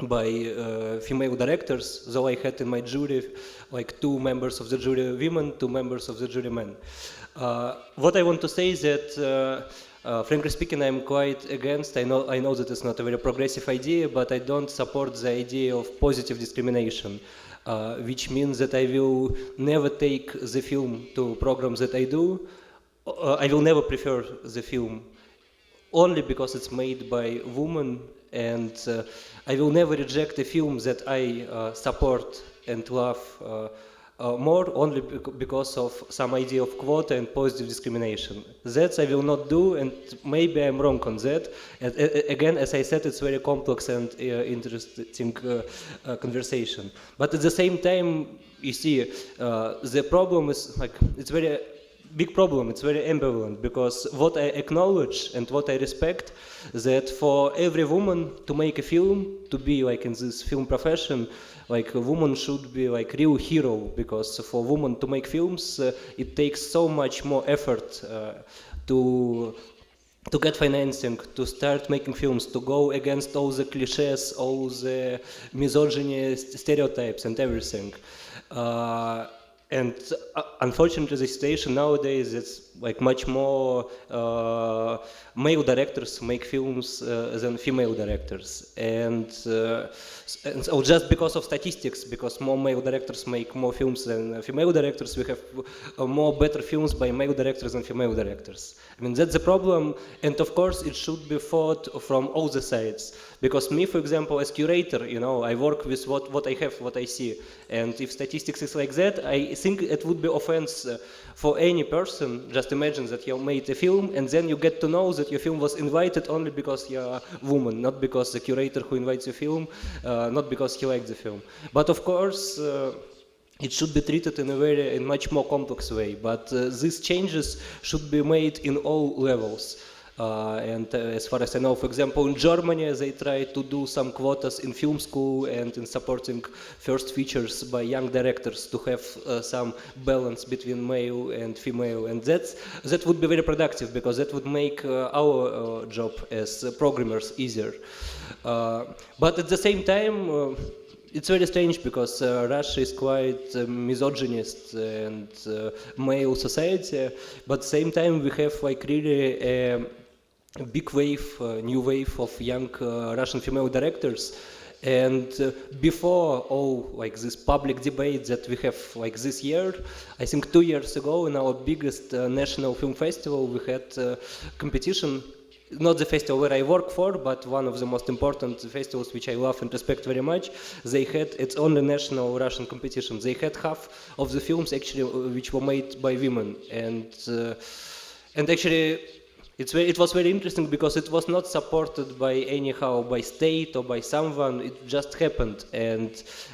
[SPEAKER 5] by female directors, though I had in my jury like 2 members of the jury women, 2 members of the jury men. What I want to say is that, frankly speaking, I'm quite against. I know that it's not a very progressive idea, but I don't support the idea of positive discrimination, which means that I will never take the film to programs that I do. I will never prefer the film only because it's made by women, and I will never reject a film that I support and love more only because of some idea of quota and positive discrimination. That I will not do, and maybe I'm wrong on that. And, again, as I said, it's very complex and interesting conversation. But at the same time, you see, the problem is like it's very big problem. It's very ambivalent, because what I acknowledge and what I respect, that for every woman to make a film, to be like in this film profession, like a woman should be like real hero, because for women to make films, it takes so much more effort to get financing, to start making films, to go against all the cliches, all the misogyny stereotypes and everything. And unfortunately, the situation nowadays is like much more male directors make films than female directors, and so just because of statistics, because more male directors make more films than female directors, we have more better films by male directors than female directors. I mean, that's the problem, and of course it should be fought from all the sides. Because me, for example, as curator, you know, I work with what I have, what I see, and if statistics is like that, I think it would be offense for any person. Just imagine that you made a film, and then you get to know that your film was invited only because you're a woman, not because the curator who invites your film, not because he liked the film. But of course, it should be treated in a much more complex way. But these changes should be made in all levels. And as far as I know, for example, in Germany, they try to do some quotas in film school and in supporting first features by young directors to have some balance between male and female. And that would be very productive, because that would make our job as programmers easier. But at the same time, it's very strange, because Russia is quite misogynist and male society, but at the same time we have like really a big wave, new wave of young Russian female directors. And before all like this public debate that we have like this year, I think 2 years ago in our biggest national film festival, we had competition. Not the festival where I work for, but one of the most important festivals which I love and respect very much. They had its only national Russian competition. They had half of the films actually which were made by women, and actually it was very interesting, because it was not supported by anyhow by state or by someone. It just happened, and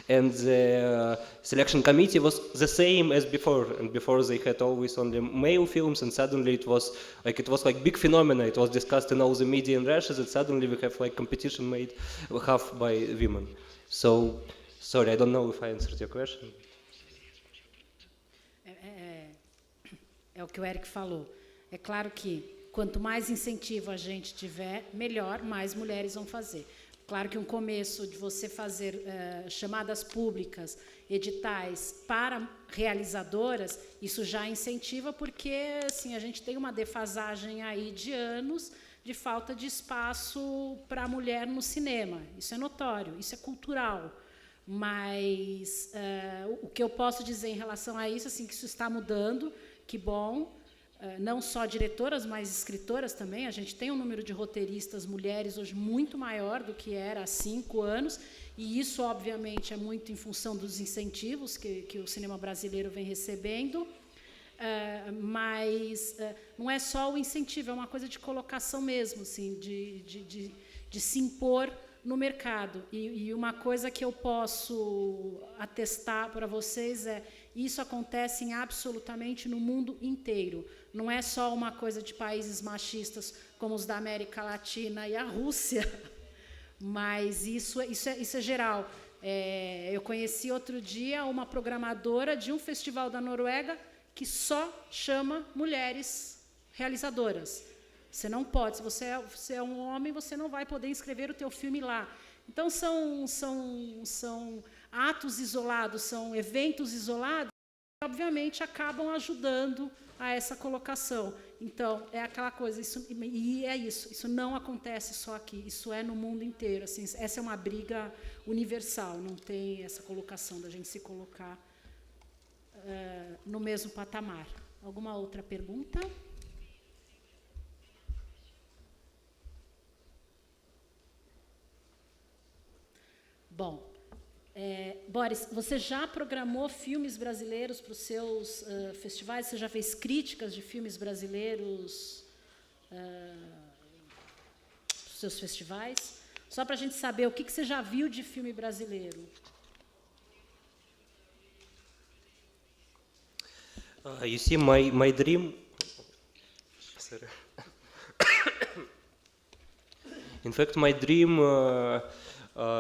[SPEAKER 5] the selection committee was the same as before. And before they had always only male films, and suddenly it was like big phenomena. It was discussed in all the media in Russia that suddenly we have like competition made half by women. So sorry, I don't know if I answered your question.
[SPEAKER 3] É o que o Eric falou. É claro que quanto mais incentivo a gente tiver, melhor, mais mulheres vão fazer. Claro que um começo de você fazer chamadas públicas, editais para realizadoras, isso já incentiva, porque assim, a gente tem uma defasagem aí de anos de falta de espaço para a mulher no cinema. Isso é notório, isso é cultural. Mas o que eu posso dizer em relação a isso, assim, que isso está mudando, que bom. Não só diretoras, mas escritoras também. A gente tem um número de roteiristas mulheres hoje muito maior do que era há 5 anos, e isso, obviamente, é muito em função dos incentivos que o cinema brasileiro vem recebendo, mas não é só o incentivo, é uma coisa de colocação mesmo, assim, de se impor no mercado. E uma coisa que eu posso atestar para vocês é: isso acontece absolutamente no mundo inteiro. Não é só uma coisa de países machistas como os da América Latina e a Rússia, mas isso é geral. Eu conheci outro dia uma programadora de um festival da Noruega que só chama mulheres realizadoras. Você não pode. Se você é um homem, você não vai poder inscrever o teu filme lá. Então, são atos isolados, são eventos isolados que, obviamente, acabam ajudando a essa colocação. Então, é aquela coisa, isso não acontece só aqui, isso é no mundo inteiro. Assim, essa é uma briga universal, não tem essa colocação da gente se colocar no mesmo patamar. Alguma outra pergunta? Bom, Boris, você já programou filmes brasileiros para os seus festivais? Você já fez críticas de filmes brasileiros para os seus festivais? Só para a gente saber o que você já viu de filme brasileiro.
[SPEAKER 5] You see, my dream... Sorry. In fact, my dream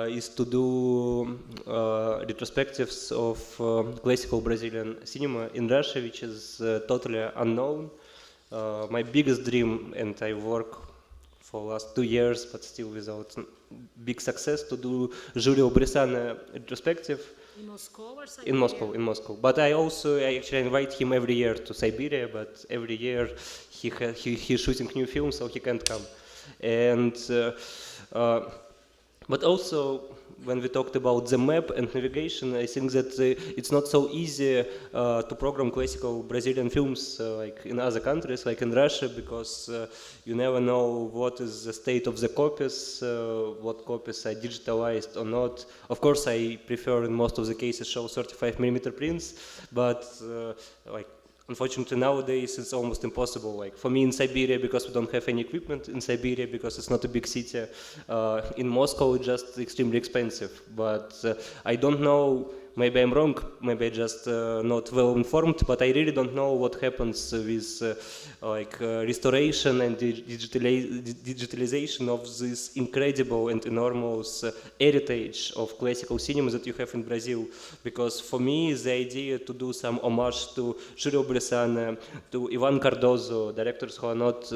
[SPEAKER 5] is to do retrospectives of classical Brazilian cinema in Russia, which is totally unknown. My biggest dream, and I work for the last 2 years, but still without big success, to do Julio Bressan retrospective.
[SPEAKER 3] In Moscow or Siberia?
[SPEAKER 5] In Moscow. But I actually invite him every year to Siberia, but every year he's shooting new films, so he can't come. And but also, when we talked about the map and navigation, I think that it's not so easy to program classical Brazilian films like in other countries, like in Russia, because you never know what is the state of the copies, what copies are digitalized or not. Of course, I prefer in most of the cases show 35mm prints, but like unfortunately nowadays it's almost impossible. Like for me in Siberia, because we don't have any equipment in Siberia, because it's not a big city. In Moscow it's just extremely expensive. But I don't know, maybe I'm wrong, maybe I'm just not well informed, but I really don't know what happens with restoration and digitalization of this incredible and enormous heritage of classical cinema that you have in Brazil. Because for me, the idea to do some homage to Julio Bressan, to Ivan Cardozo, directors who are not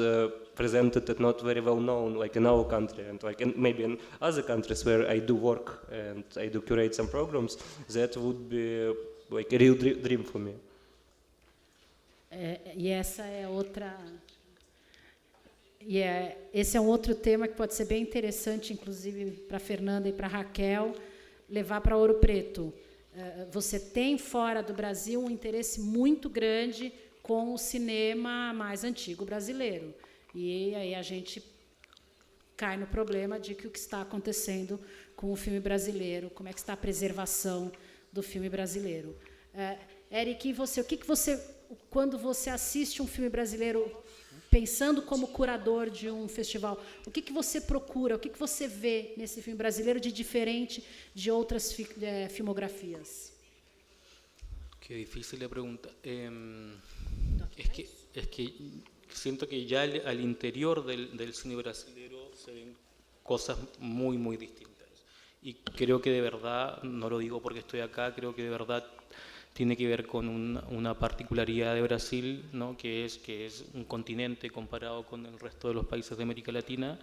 [SPEAKER 5] presented and not very well known, like in our country, and like maybe in other countries where I do work and I do curate some programs, that would be like a real dream for me.
[SPEAKER 3] Esse é um outro tema que pode ser bem interessante, inclusive para a Fernanda e para a Raquel, levar para Ouro Preto. Você tem fora do Brasil um interesse muito grande com o cinema mais antigo brasileiro. E aí a gente cai no problema de que o que está acontecendo com o filme brasileiro, como é que está a preservação do filme brasileiro. Eric, o que você, quando você assiste um filme brasileiro, pensando como curador de um festival, o que você procura, o que você vê nesse filme brasileiro de diferente de outras filmografias?
[SPEAKER 4] Qué difícil la pregunta. Es que siento que ya al interior del cine brasileño se ven cosas muy, muy distintas. Y creo que de verdad, no lo digo porque estoy acá, creo que de verdad tiene que ver con una particularidad de Brasil, ¿no? que es un continente comparado con el resto de los países de América Latina.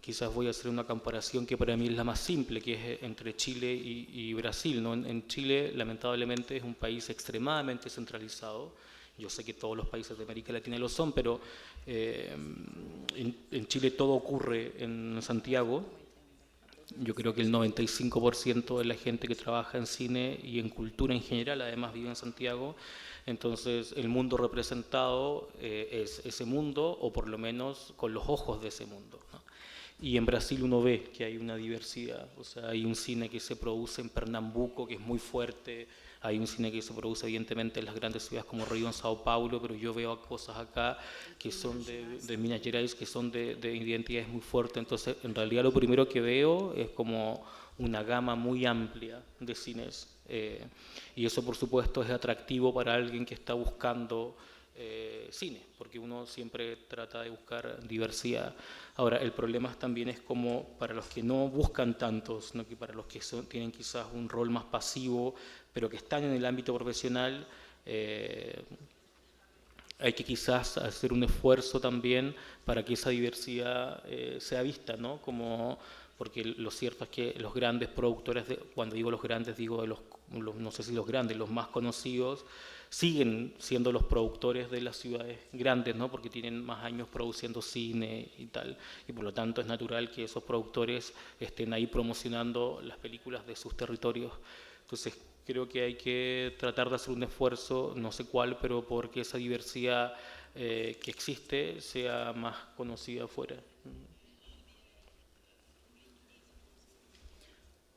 [SPEAKER 4] Quizás voy a hacer una comparación que para mí es la más simple, que es entre Chile y Brasil, ¿no? En Chile, lamentablemente, es un país extremadamente centralizado. Yo sé que todos los países de América Latina lo son, pero en Chile todo ocurre en Santiago. Yo creo que el 95% de la gente que trabaja en cine y en cultura en general, además, vive en Santiago. Entonces, el mundo representado es ese mundo, o por lo menos con los ojos de ese mundo, ¿no? Y en Brasil uno ve que hay una diversidad. O sea, hay un cine que se produce en Pernambuco, que es muy fuerte. Hay un cine que se produce evidentemente en las grandes ciudades como Río, en Sao Paulo, pero yo veo cosas acá que son de Minas Gerais, que son de identidades muy fuertes. Entonces, en realidad lo primero que veo es como una gama muy amplia de cines. Y eso, por supuesto, es atractivo para alguien que está buscando cine, porque uno siempre trata de buscar diversidad. Ahora, el problema también es como para los que no buscan tantos, ¿no? Que para los que tienen quizás un rol más pasivo, pero que están en el ámbito profesional, hay que quizás hacer un esfuerzo también para que esa diversidad sea vista, ¿no? Porque lo cierto es que los grandes productores, cuando digo los grandes, digo de no sé si los grandes, los más conocidos, siguen siendo los productores de las ciudades grandes, ¿no? Porque tienen más años produciendo cine y tal, y por lo tanto es natural que esos productores estén ahí promocionando las películas de sus territorios. Entonces creo que hay que tratar de hacer un esfuerzo, no sé cuál, pero porque esa diversidad que existe sea más conocida afuera.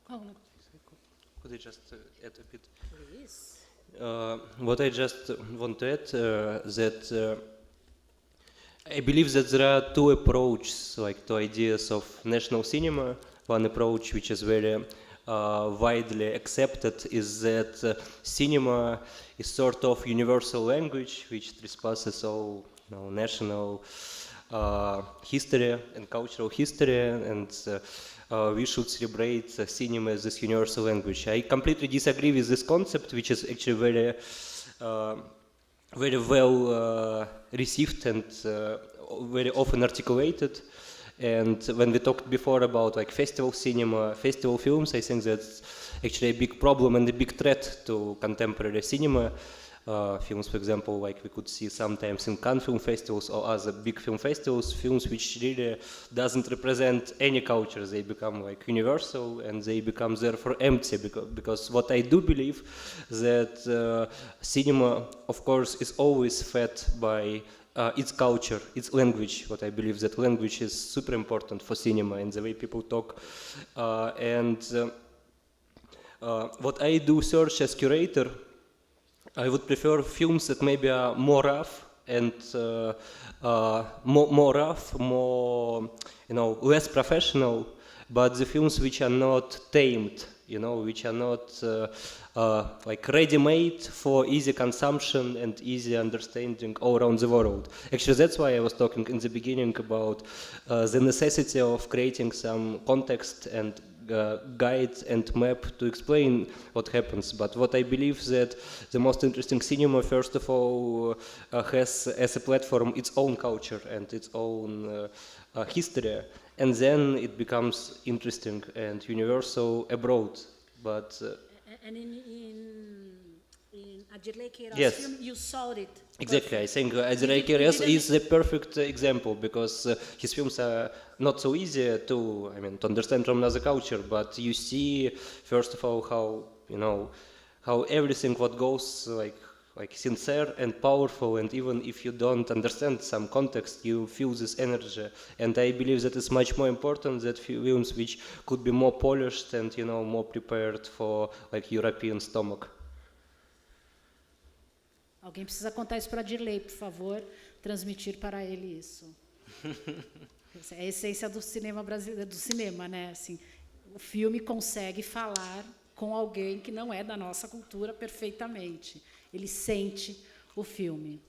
[SPEAKER 5] Could I just add a bit?
[SPEAKER 3] Please.
[SPEAKER 5] What I just want to add that I believe that there are two approaches, like two ideas of national cinema. One approach, which is very widely accepted, is that cinema is sort of universal language which trespasses all national history and cultural history, and we should celebrate cinema as this universal language. I completely disagree with this concept, which is actually very well received and very often articulated. And when we talked before about like festival cinema, festival films, I think that's actually a big problem and a big threat to contemporary cinema. Films, for example, like we could see sometimes in Cannes film festivals or other big film festivals, films which really doesn't represent any culture. They become like universal and they become therefore empty, because what I do believe that cinema, of course, is always fed by its culture, its language. What I believe that language is super important for cinema and the way people talk. What I do search as curator, I would prefer films that maybe are more rough and more rough, more less professional, but the films which are not tamed, which are not like ready-made for easy consumption and easy understanding all around the world. Actually, that's why I was talking in the beginning about the necessity of creating some context and guide and map to explain what happens. But what I believe that the most interesting cinema, first of all, has as a platform its own culture and its own history, and then it becomes interesting and universal abroad. But
[SPEAKER 3] And in Adirley Queiroz
[SPEAKER 5] yes.
[SPEAKER 3] film, you saw it.
[SPEAKER 5] Exactly, I think Adirley Queiroz is the perfect example, because his films are not so easy to understand from another culture, but you see, first of all, how everything what goes like sincere and powerful, and even if you don't understand some context, you feel this energy. And I believe that it's much more important that films which could be more polished and more prepared for like European stomach.
[SPEAKER 3] Alguém precisa contar isso para Dirley, por favor, transmitir para ele isso. É a essência do cinema brasileiro, do cinema, né? Assim, o filme consegue falar com alguém que não é da nossa cultura perfeitamente. Ele sente o filme.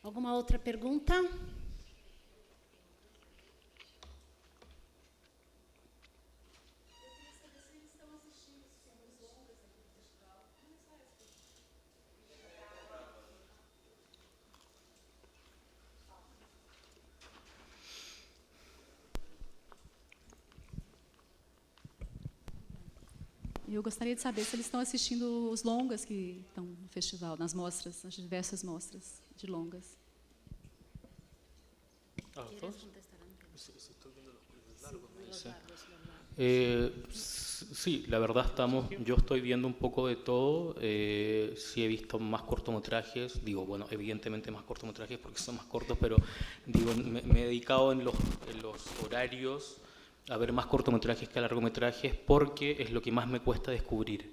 [SPEAKER 3] Alguma outra pergunta?
[SPEAKER 6] Eu gostaria de saber se eles estão assistindo os longas que estão no festival, nas mostras, nas diversas mostras de longas.
[SPEAKER 4] Sí, la verdad yo estoy viendo un poco de todo. Sí he visto más cortometrajes, bueno, evidentemente más cortometrajes porque son más cortos, pero me he dedicado en los horarios a ver más cortometrajes que a largometrajes, porque es lo que más me cuesta descubrir.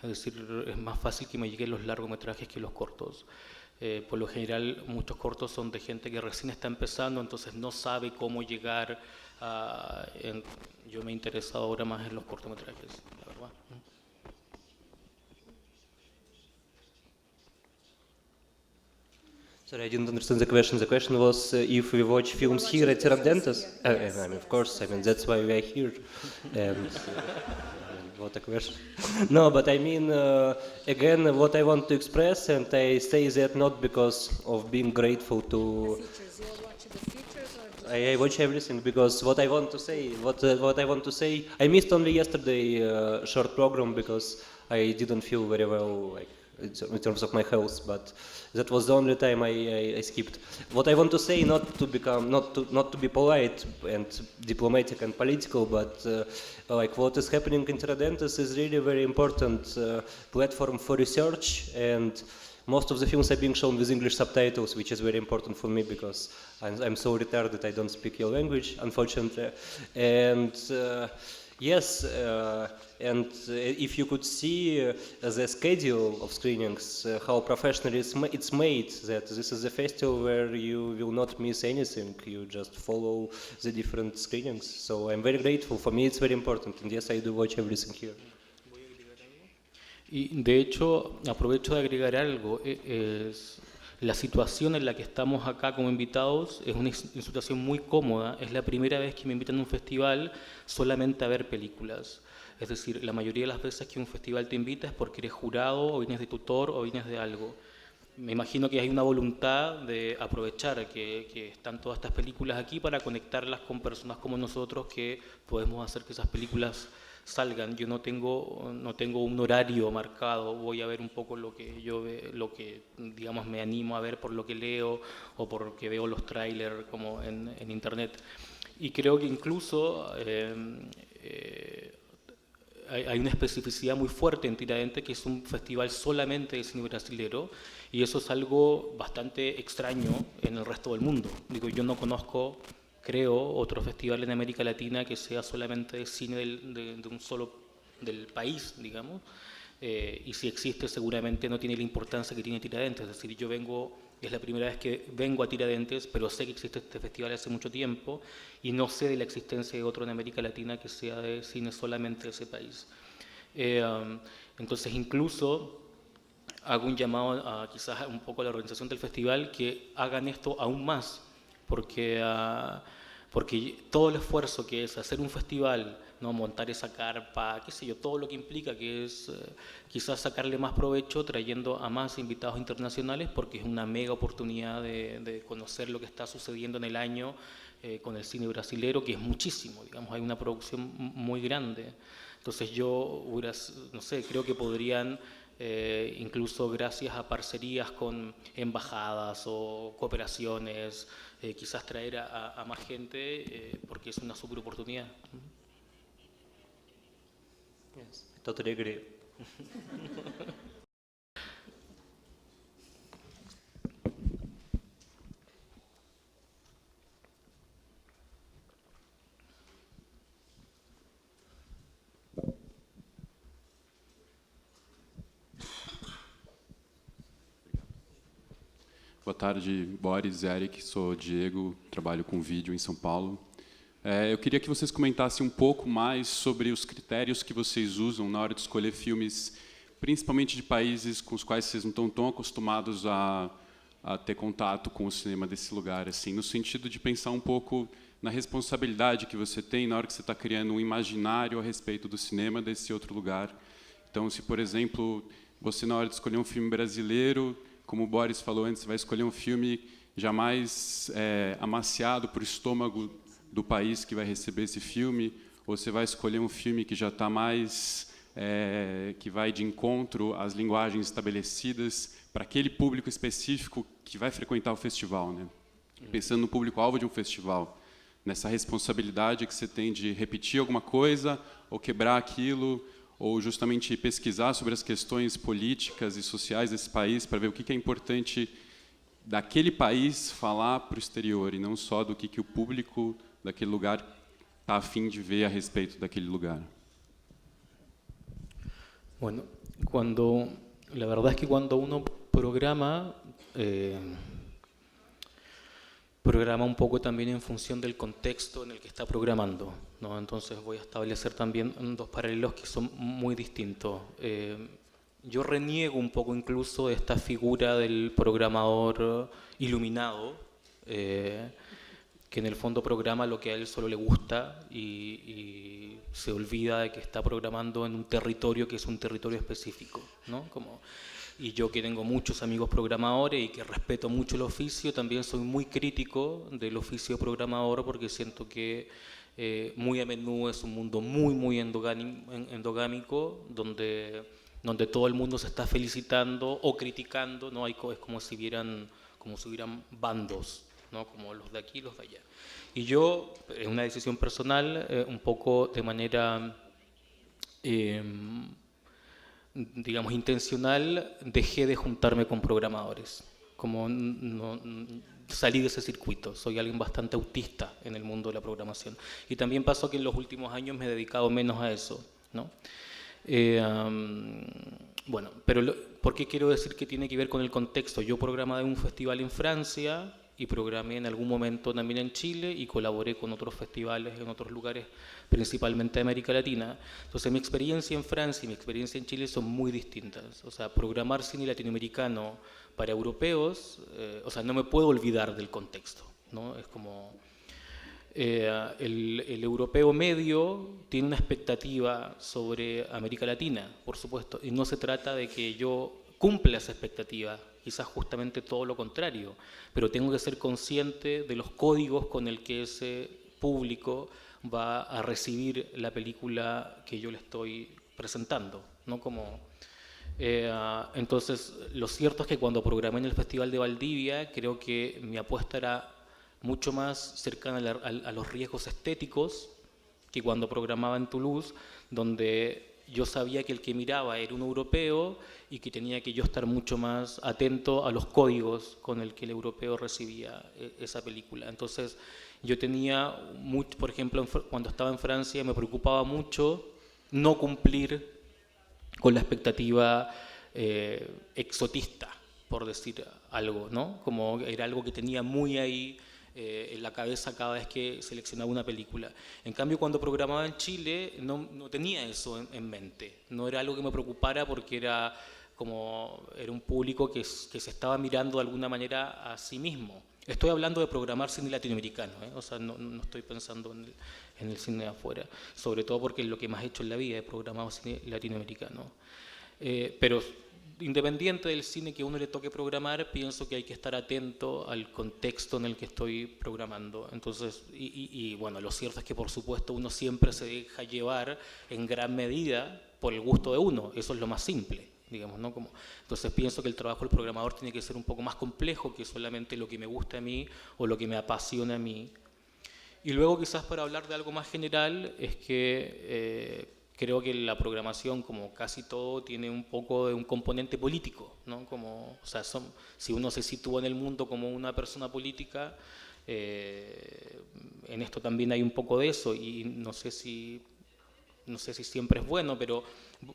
[SPEAKER 4] Es decir, es más fácil que me lleguen los largometrajes que los cortos. Por lo general, muchos cortos son de gente que recién está empezando, entonces no sabe cómo llegar a... Yo me he interesado ahora más en los cortometrajes, la verdad.
[SPEAKER 5] Sorry, I didn't understand the question. The question was if we watch films here at Tiradentes.
[SPEAKER 3] Yes,
[SPEAKER 5] I mean, of course, I mean, that's why we are here. And what a question. No, but I mean, again, what I want to express, and I say that not because of being grateful to... I watch everything because what I want to say, what I want to say, I missed only yesterday short program because I didn't feel very well, like, in terms of my health, but that was the only time I skipped. What I want to say, not to be polite and diplomatic and political, but like what is happening in Tiradentes is really very important platform for research, and most of the films are being shown with English subtitles, which is very important for me because I'm so retarded I don't speak your language, unfortunately. And yes, and if you could see the schedule of screenings, how professionally it's made, that this is a festival where you will not miss anything, you just follow the different screenings. So I'm very grateful, for me it's very important, and yes, I do watch everything here.
[SPEAKER 4] Y de hecho, aprovecho de agregar algo, la situación en la que estamos acá como invitados es una situación muy cómoda, es la primera vez que me invitan a un festival solamente a ver películas. Es decir, la mayoría de las veces que un festival te invita es porque eres jurado, o vienes de tutor, o vienes de algo. Me imagino que hay una voluntad de aprovechar que están todas estas películas aquí para conectarlas con personas como nosotros que podemos hacer que esas películas salgan. Yo no tengo un horario marcado, voy a ver un poco lo que digamos me animo a ver por lo que leo o porque veo los trailers como en internet. Y creo que incluso hay una especificidad muy fuerte en Tiradentes, que es un festival solamente de cine brasilero, y eso es algo bastante extraño en el resto del mundo. Digo, yo no conozco, creo, otro festival en América Latina que sea solamente de cine de un solo del país, digamos, y si existe seguramente no tiene la importancia que tiene Tiradentes. Es decir, es la primera vez que vengo a Tiradentes, pero sé que existe este festival hace mucho tiempo y no sé de la existencia de otro en América Latina que sea de cine solamente de ese país. Entonces incluso hago un llamado a quizás un poco a la organización del festival que hagan esto aún más, porque todo el esfuerzo que es hacer un festival, ¿no? Montar esa carpa, qué sé yo, todo lo que implica, que es quizás sacarle más provecho trayendo a más invitados internacionales, porque es una mega oportunidad de conocer lo que está sucediendo en el año con el cine brasilero, que es muchísimo, digamos, hay una producción muy grande. Entonces yo, no sé, creo que podrían, incluso gracias a parcerías con embajadas o cooperaciones, quizás traer a más gente, porque es una super oportunidad.
[SPEAKER 5] Yes, totally agree.
[SPEAKER 7] Boa tarde, Boris, Eric, sou Diego, trabalho com vídeo em São Paulo. Eu queria que vocês comentassem um pouco mais sobre os critérios que vocês usam na hora de escolher filmes, principalmente de países com os quais vocês não estão tão acostumados a ter contato com o cinema desse lugar, assim, no sentido de pensar um pouco na responsabilidade que você tem na hora que você está criando um imaginário a respeito do cinema desse outro lugar. Então, se, por exemplo, você, na hora de escolher um filme brasileiro, como o Boris falou antes, você vai escolher um filme jamais amaciado para o estômago do país que vai receber esse filme, ou você vai escolher um filme que já está mais, que vai de encontro às linguagens estabelecidas para aquele público específico que vai frequentar o festival, né? Pensando no público-alvo de um festival, nessa responsabilidade que você tem de repetir alguma coisa, ou quebrar aquilo, ou justamente pesquisar sobre as questões políticas e sociais desse país, para ver o que é importante daquele país falar para o exterior, e não só do que o público daquele lugar está a fim de ver a respeito daquele lugar.
[SPEAKER 4] Bueno, la verdad es que cuando uno programa un poco también en función del contexto en el que está programando, ¿no? Entonces voy a establecer también dos paralelos que son muy distintos. yo reniego un poco incluso esta figura del programador iluminado, que en el fondo programa lo que a él solo le gusta y se olvida de que está programando en un territorio que es un territorio específico, ¿no? Y yo, que tengo muchos amigos programadores y que respeto mucho el oficio, también soy muy crítico del oficio programador, porque siento que muy a menudo es un mundo muy endogámico, donde todo el mundo se está felicitando o criticando, ¿no? Es como si hubieran bandos, ¿no? Como los de aquí y los de allá. Y yo, en una decisión personal, un poco de manera, digamos, intencional, dejé de juntarme con programadores. Salí de ese circuito. Soy alguien bastante autista en el mundo de la programación. Y también pasó que en los últimos años me he dedicado menos a eso, ¿no? Bueno, pero ¿por qué quiero decir que tiene que ver con el contexto? Yo programé un festival en Francia y programé en algún momento también en Chile y colaboré con otros festivales en otros lugares, principalmente de América Latina. Entonces mi experiencia en Francia y mi experiencia en Chile son muy distintas. O sea, programar cine latinoamericano para europeos, o sea, no me puedo olvidar del contexto, ¿no? Es como el europeo medio tiene una expectativa sobre América Latina, por supuesto, y no se trata de que yo cumpla esa expectativa, quizás justamente todo lo contrario, pero tengo que ser consciente de los códigos con el que ese público va a recibir la película que yo le estoy presentando, ¿no? Entonces, lo cierto es que cuando programé en el Festival de Valdivia, creo que mi apuesta era mucho más cercana a los riesgos estéticos que cuando programaba en Toulouse, donde yo sabía que el que miraba era un europeo y que tenía que yo estar mucho más atento a los códigos con el que el europeo recibía esa película. Entonces, yo tenía, por ejemplo, cuando estaba en Francia, me preocupaba mucho no cumplir con la expectativa exotista, por decir algo, ¿no? Como era algo que tenía muy ahí en la cabeza cada vez que seleccionaba una película. En cambio, cuando programaba en Chile, no tenía eso en mente. No era algo que me preocupara porque era un público que se estaba mirando de alguna manera a sí mismo. Estoy hablando de programar cine latinoamericano, o sea, no estoy pensando en el cine de afuera, sobre todo porque es lo que más he hecho en la vida, he programado cine latinoamericano. Pero independiente del cine que uno le toque programar, pienso que hay que estar atento al contexto en el que estoy programando. Entonces, bueno, lo cierto es que por supuesto uno siempre se deja llevar en gran medida por el gusto de uno, eso es lo más simple, digamos, ¿no? Entonces pienso que el trabajo del programador tiene que ser un poco más complejo que solamente lo que me gusta a mí o lo que me apasiona a mí. Y luego, quizás para hablar de algo más general, es que creo que la programación, como casi todo, tiene un poco de un componente político, ¿no? O sea, si uno se sitúa en el mundo como una persona política, en esto también hay un poco de eso, y no sé si siempre es bueno, pero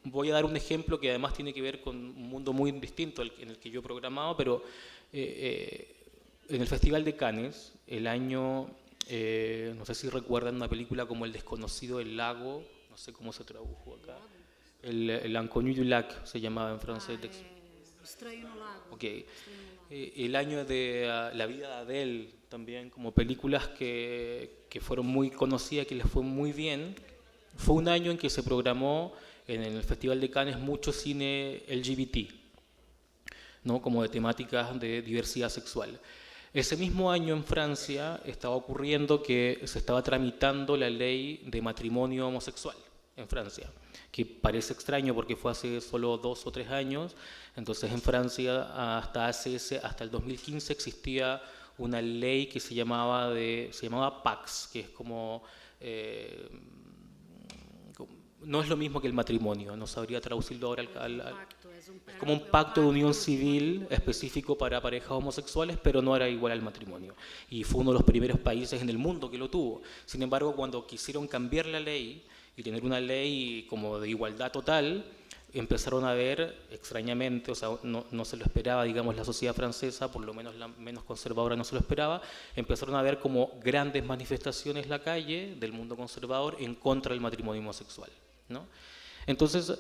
[SPEAKER 4] voy a dar un ejemplo que además tiene que ver con un mundo muy distinto en el que yo he programado, pero en el Festival de Cannes, el año, no sé si recuerdan una película como El desconocido del lago, no sé cómo se tradujo acá, L'Inconnu du Lac se llamaba en francés.
[SPEAKER 3] Extraño no Lago.
[SPEAKER 4] Okay. El año de La vida de Adele también, como películas que fueron muy conocidas, que les fue muy bien. Fue un año en que se programó en el Festival de Cannes mucho cine LGBT, ¿no? Como de temáticas de diversidad sexual. Ese mismo año en Francia estaba ocurriendo que se estaba tramitando la ley de matrimonio homosexual en Francia, que parece extraño porque fue hace solo 2 o 3 años. Entonces en Francia hasta el 2015 existía una ley que se llamaba PAX, que es como no es lo mismo que el matrimonio, no sabría traducirlo ahora es como un pacto de unión civil específico para parejas homosexuales, pero no era igual al matrimonio. Y fue uno de los primeros países en el mundo que lo tuvo. Sin embargo, cuando quisieron cambiar la ley y tener una ley como de igualdad total, empezaron a ver, extrañamente, o sea, no se lo esperaba, digamos, la sociedad francesa, por lo menos la menos conservadora no se lo esperaba, empezaron a ver como grandes manifestaciones en la calle del mundo conservador en contra del matrimonio homosexual, ¿no? Entonces,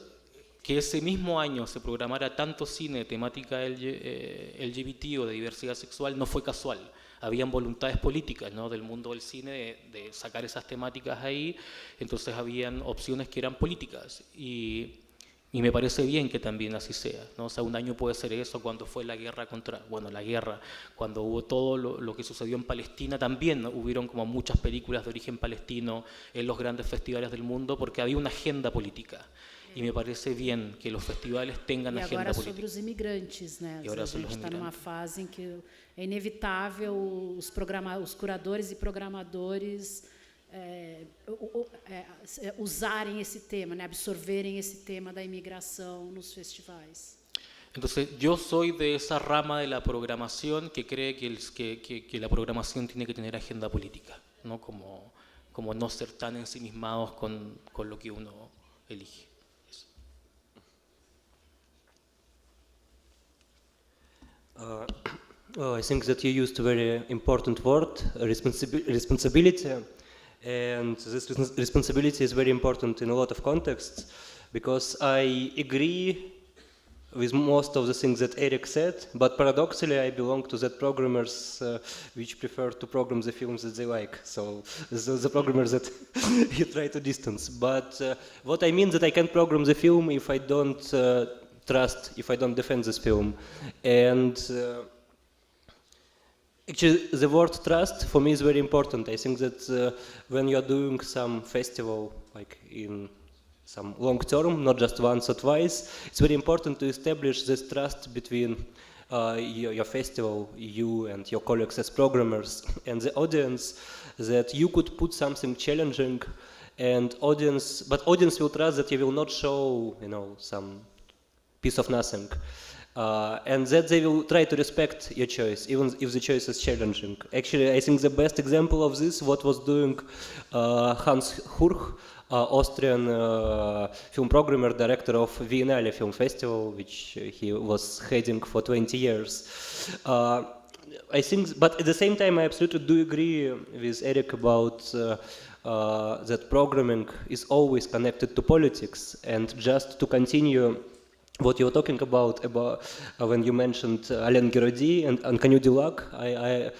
[SPEAKER 4] que ese mismo año se programara tanto cine de temática LGBT o de diversidad sexual no fue casual. Habían voluntades políticas, ¿no?, del mundo del cine de sacar esas temáticas ahí, entonces habían opciones que eran políticas y me parece bien que también así sea, ¿no? O sea, un año puede ser eso, cuando fue la guerra cuando hubo todo lo que sucedió en Palestina también, ¿no? Hubieron como muchas películas de origen palestino en los grandes festivales del mundo porque había una agenda política. E me parece bem que os festivais tenham agenda política.
[SPEAKER 3] E agora sobre os imigrantes, né? A gente está numa fase em que é inevitável os curadores e programadores usarem esse tema, né? Absorverem esse tema da imigração nos festivais.
[SPEAKER 4] Entonces, yo soy de esa rama de la programación que cree que la programación tiene que tener agenda política, ¿no? Como no ser tan ensimismados con lo que uno elige.
[SPEAKER 5] I think that you used a very important word, responsibility, and this responsibility is very important in a lot of contexts, because I agree with most of the things that Eric said, but paradoxically I belong to that programmers which prefer to program the films that they like, so the programmers that you try to distance. But what I mean that I can't program the film if I don't trust, if I don't defend this film. And actually, the word trust for me is very important. I think that when you're doing some festival, like in some long term, not just once or twice, it's very important to establish this trust between your festival, you and your colleagues as programmers, and the audience, that you could put something challenging, and audience will trust that you will not show, some piece of nothing, and that they will try to respect your choice, even if the choice is challenging. Actually, I think the best example of this, what was doing Hans Hurch, Austrian film programmer, director of Viennale Film Festival, which he was heading for 20 years. I think, but at the same time, I absolutely do agree with Eric about that programming is always connected to politics, and just to continue what you were talking about when you mentioned Alain Guiraudie and Ankanyu Dulac, I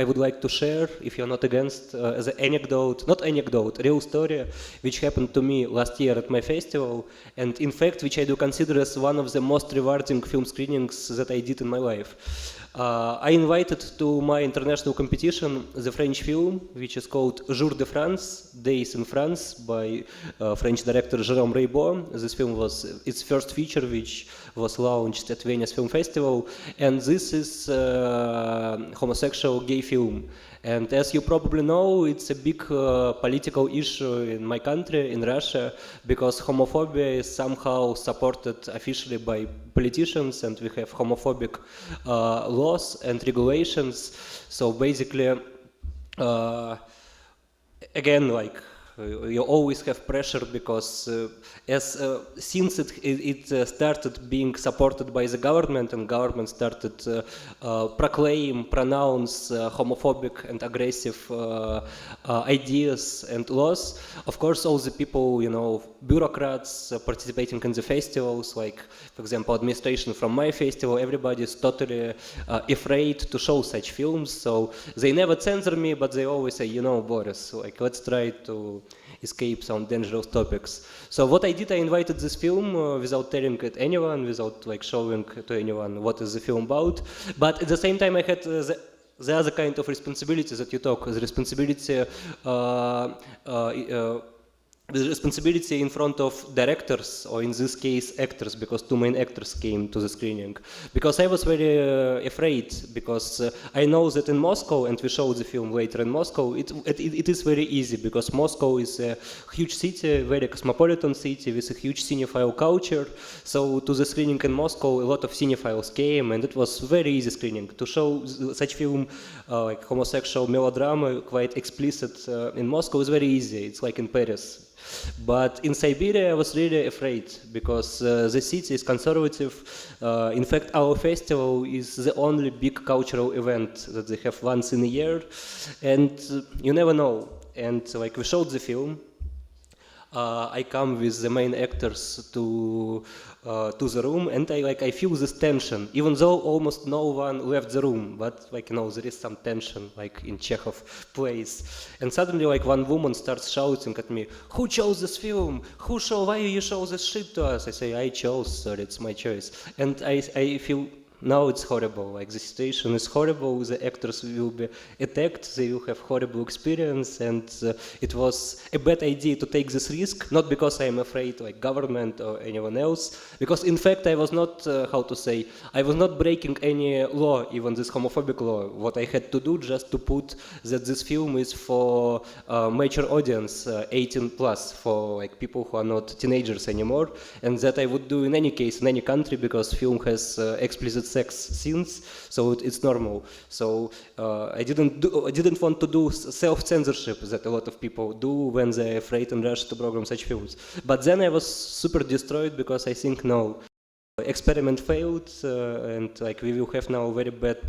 [SPEAKER 5] would like to share, if you're not against, as an real story, which happened to me last year at my festival, and in fact, which I do consider as one of the most rewarding film screenings that I did in my life. I invited to my international competition the French film, which is called Jours de France, Days in France, by French director Jérôme Raybaud. This film was its first feature, which was launched at Venice Film Festival, and this is a homosexual gay film. And as you probably know, it's a big political issue in my country, in Russia, because homophobia is somehow supported officially by politicians, and we have homophobic laws and regulations. So basically, again, like, you always have pressure, because since it started being supported by the government, and government started pronounce homophobic and aggressive ideas and laws, of course all the people, bureaucrats participating in the festivals, like for example administration from my festival, everybody is totally afraid to show such films, so they never censor me, but they always say, Boris, like, let's try to escape some dangerous topics. So what I did, I invited this film without telling it anyone, without like showing to anyone what is the film about. But at the same time, I had the other kind of responsibility that you talk, the responsibility in front of directors, or in this case actors, because two main actors came to the screening. Because I was very afraid, because I know that in Moscow, and we showed the film later in Moscow, it is very easy, because Moscow is a huge city, very cosmopolitan city with a huge cinephile culture. So to the screening in Moscow, a lot of cinephiles came, and it was very easy screening. To show such film like homosexual melodrama, quite explicit in Moscow, is very easy. It's like in Paris. But in Siberia, I was really afraid, because the city is conservative. In fact, our festival is the only big cultural event that they have once in a year, and you never know. And like, we showed the film. I come with the main actors to the room, and I feel this tension, even though almost no one left the room, but there is some tension, like in Chekhov plays. And suddenly one woman starts shouting at me, "Who chose this film? Why you show this shit to us?" I say, "I chose, sir, it's my choice." And I feel now it's horrible, the situation is horrible, the actors will be attacked, they will have horrible experience, and it was a bad idea to take this risk, not because I am afraid government or anyone else, because in fact I was not, I was not breaking any law, even this homophobic law. What I had to do just to put that this film is for mature audience, 18 plus, for people who are not teenagers anymore, and that I would do in any case, in any country, because film has explicit sex scenes, so it's normal. So I didn't want to do self-censorship that a lot of people do when they're afraid in Russia to program such films. But then I was super destroyed because I think no, experiment failed, and we will have now a very bad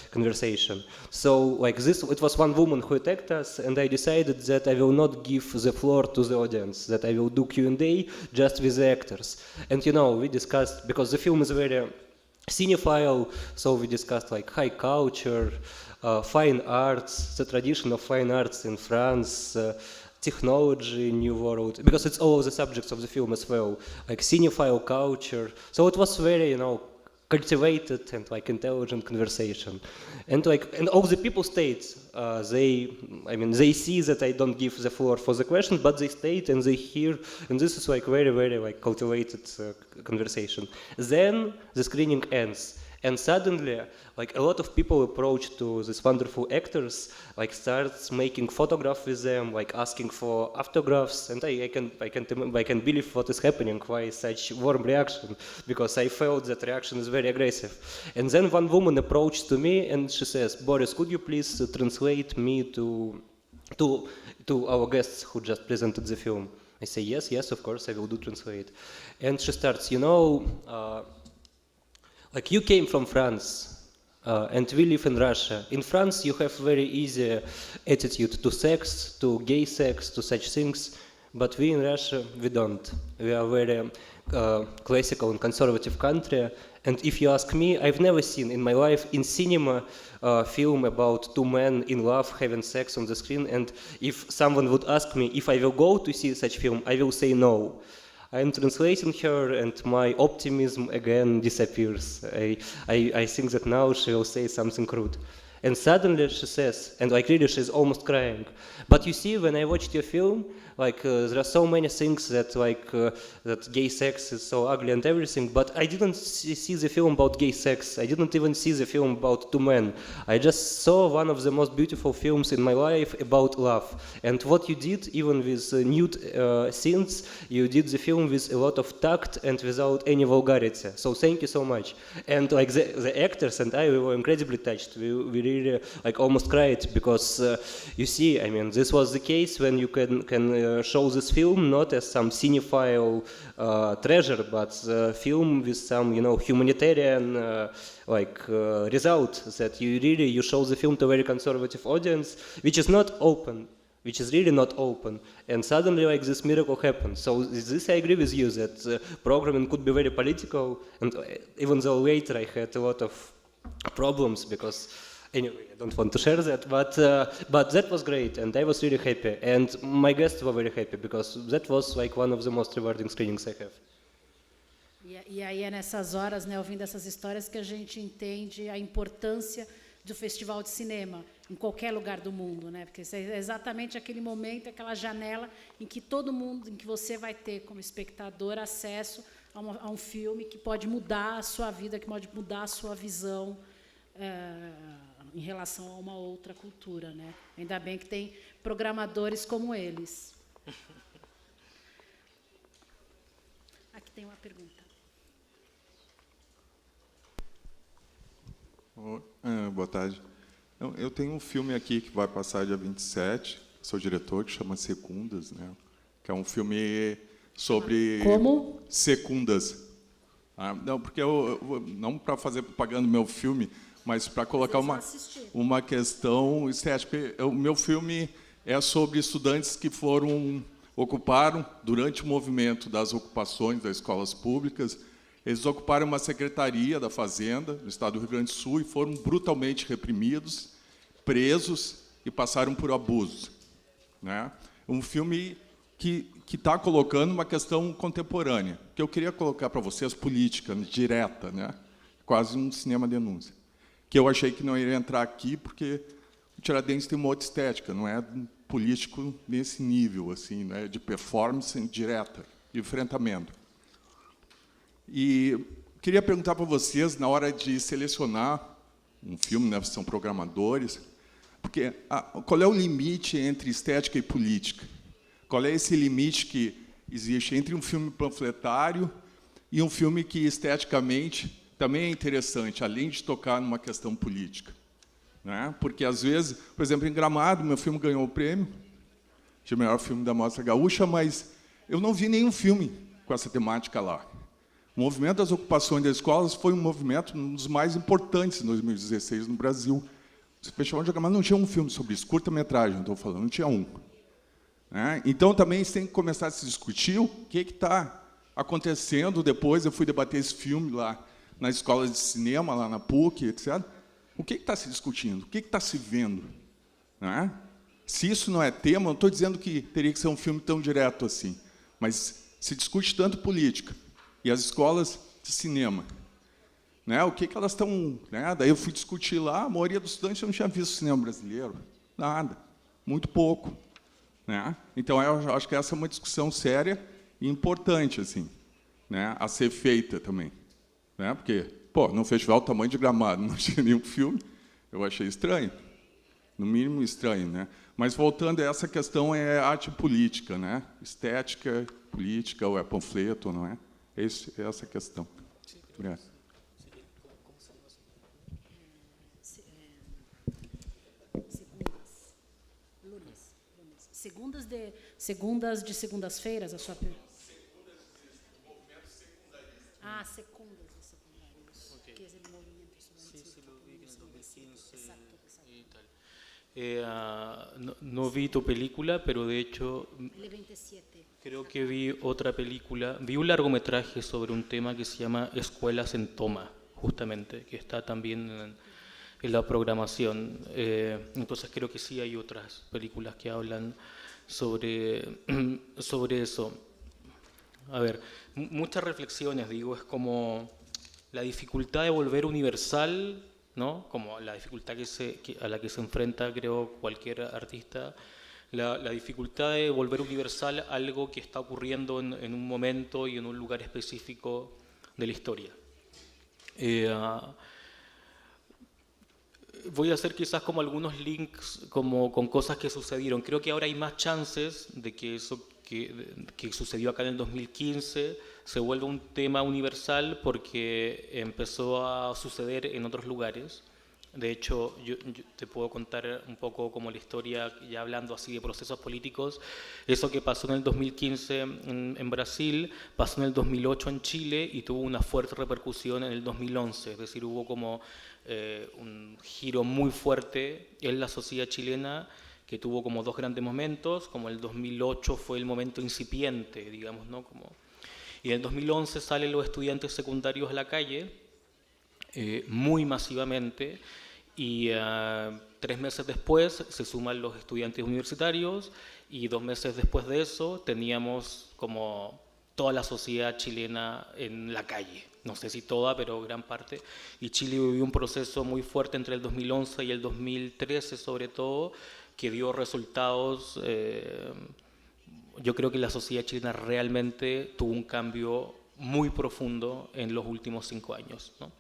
[SPEAKER 5] conversation. So it was one woman who attacked us, and I decided that I will not give the floor to the audience, that I will do Q&A just with the actors. And we discussed, because the film is very cinephile, so we discussed high culture, fine arts, the tradition of fine arts in France, technology, New World, because it's all the subjects of the film as well, cinephile culture. So it was very, cultivated and intelligent conversation, and all the people stayed. They see that I don't give the floor for the questions, but they stayed and they hear, and this is very, very cultivated conversation. Then the screening ends. And suddenly, a lot of people approach to these wonderful actors, starts making photographs with them, asking for autographs, and I can believe what is happening, why such warm reaction, because I felt that reaction is very aggressive. And then one woman approached to me and she says, "Boris, could you please translate me to our guests who just presented the film?" I say, yes, of course, I will do translate. And she starts, you came from France, and we live in Russia. In France, you have very easy attitude to sex, to gay sex, to such things, but we in Russia, we don't. We are very classical and conservative country, and if you ask me, I've never seen in my life in cinema a film about two men in love having sex on the screen, and if someone would ask me if I will go to see such film, I will say no. I'm translating her, and my optimism again disappears. I think that now she will say something rude. And suddenly she says, and really she's almost crying, "But you see, when I watched your film, there are so many things that that gay sex is so ugly and everything, but I didn't see the film about gay sex. I didn't even see the film about two men. I just saw one of the most beautiful films in my life about love. And what you did, even with nude scenes, you did the film with a lot of tact and without any vulgarity. So thank you so much." And the actors and I, we were incredibly touched. We really almost cried, because you see, this was the case when you can show this film not as some cinephile treasure, but film with some humanitarian result, that you show the film to a very conservative audience, which is not open, which is really not open, and suddenly this miracle happened. So this I agree with you, that programming could be very political, and even though later I had a lot of problems, because anyway, I don't want to share that, but that was great, and I was really happy, and my guests were very happy, because that was one of the most rewarding screenings I have.
[SPEAKER 3] E aí é nessas horas, ouvindo essas histórias, que a gente entende a importância do festival de cinema em qualquer lugar do mundo, Porque é exatamente aquele momento, aquela janela em que todo mundo, em que você vai ter como espectador acesso a um filme que pode mudar a sua vida, que pode mudar a sua visão em relação a uma outra cultura, Ainda bem que tem programadores como eles. Aqui tem uma pergunta.
[SPEAKER 8] Boa tarde. Eu tenho um filme aqui que vai passar dia 27, sou diretor, que chama Secundas, que é um filme sobre...
[SPEAKER 3] Como?
[SPEAKER 8] Secundas. Não, porque não para fazer propaganda do meu filme, mas para colocar uma questão estética. O meu filme é sobre estudantes que foram ocuparam, durante o movimento das ocupações das escolas públicas, eles ocuparam uma secretaria da Fazenda, no estado do Rio Grande do Sul, e foram brutalmente reprimidos, presos e passaram por abusos, né? Um filme que está colocando uma questão contemporânea, que eu queria colocar para vocês, política, direta, né? Quase um cinema-denúncia, que eu achei que não iria entrar aqui, porque o Tiradentes tem uma outra estética, não é político nesse nível, assim, né? De performance direta, de enfrentamento. E queria perguntar para vocês, na hora de selecionar um filme, né? São programadores, porque qual é o limite entre estética e política? Qual é esse limite que existe entre um filme panfletário e um filme que, esteticamente, também é interessante, além de tocar numa questão política, né? Porque, às vezes, por exemplo, em Gramado, meu filme ganhou o prêmio de melhor filme da Mostra Gaúcha, mas eu não vi nenhum filme com essa temática lá. O movimento das ocupações das escolas foi um movimento, um dos mais importantes em 2016 no Brasil. O Festival de Gramado não tinha um filme sobre isso, curta-metragem, estou falando, não tinha um. Né? Então, também você tem que começar a se discutir o que está acontecendo. Depois, eu fui debater esse filme lá nas escolas de cinema, lá na PUC, etc. O que está se discutindo? O que está se vendo? Né? Se isso não é tema, não estou dizendo que teria que ser um filme tão direto assim, mas se discute tanto política e as escolas de cinema, né? O que elas estão... Né? Daí eu fui discutir lá, a maioria dos estudantes não tinha visto cinema brasileiro. Nada. Muito pouco. Né? Então, eu acho que essa é uma discussão séria e importante, assim, né? A ser feita também. Né? Porque, pô, num festival tamanho de Gramado não tinha nenhum filme, eu achei estranho. No mínimo estranho, né? Mas, voltando a essa questão, é arte política, né? Estética, política, ou é panfleto, não é? É essa a questão. Obrigado.
[SPEAKER 3] Segundas de segundas-feiras, a sua pergunta?
[SPEAKER 4] Movimentos secundaristas.
[SPEAKER 3] Ah, segundas de secundarios. Okay. Que es el movimiento estudiantil.
[SPEAKER 4] Sí, lo vi en el 2015 y tal. No vi tu película, pero de hecho
[SPEAKER 3] El 27.
[SPEAKER 4] creo que vi otra película. Vi un largometraje sobre un tema que se llama Escuelas en Toma, justamente, que está también en la programación. Entonces creo que sí hay otras películas que hablan sobre eso. A ver, muchas reflexiones, digo, es como la dificultad de volver universal, ¿no? Como la dificultad a la que se enfrenta, creo, cualquier artista, la dificultad de volver universal algo que está ocurriendo en un momento y en un lugar específico de la historia. Voy a hacer quizás como algunos links como con cosas que sucedieron. Creo que ahora hay más chances de que eso que sucedió acá en el 2015 se vuelva un tema universal porque empezó a suceder en otros lugares. De hecho, yo te puedo contar un poco como la historia, ya hablando así de procesos políticos. Eso que pasó en el 2015 en Brasil, pasó en el 2008 en Chile y tuvo una fuerte repercusión en el 2011. Es decir, hubo como un giro muy fuerte en la sociedad chilena que tuvo como dos grandes momentos, como el 2008 fue el momento incipiente, digamos, ¿no? Y en el 2011 salen los estudiantes secundarios a la calle, muy masivamente, y 3 meses después se suman los estudiantes universitarios y 2 meses después de eso teníamos como toda la sociedad chilena en la calle. No sé si toda, pero gran parte. Y Chile vivió un proceso muy fuerte entre el 2011 y el 2013, sobre todo, que dio resultados. Yo creo que la sociedad chilena realmente tuvo un cambio muy profundo en los últimos 5 años, ¿no?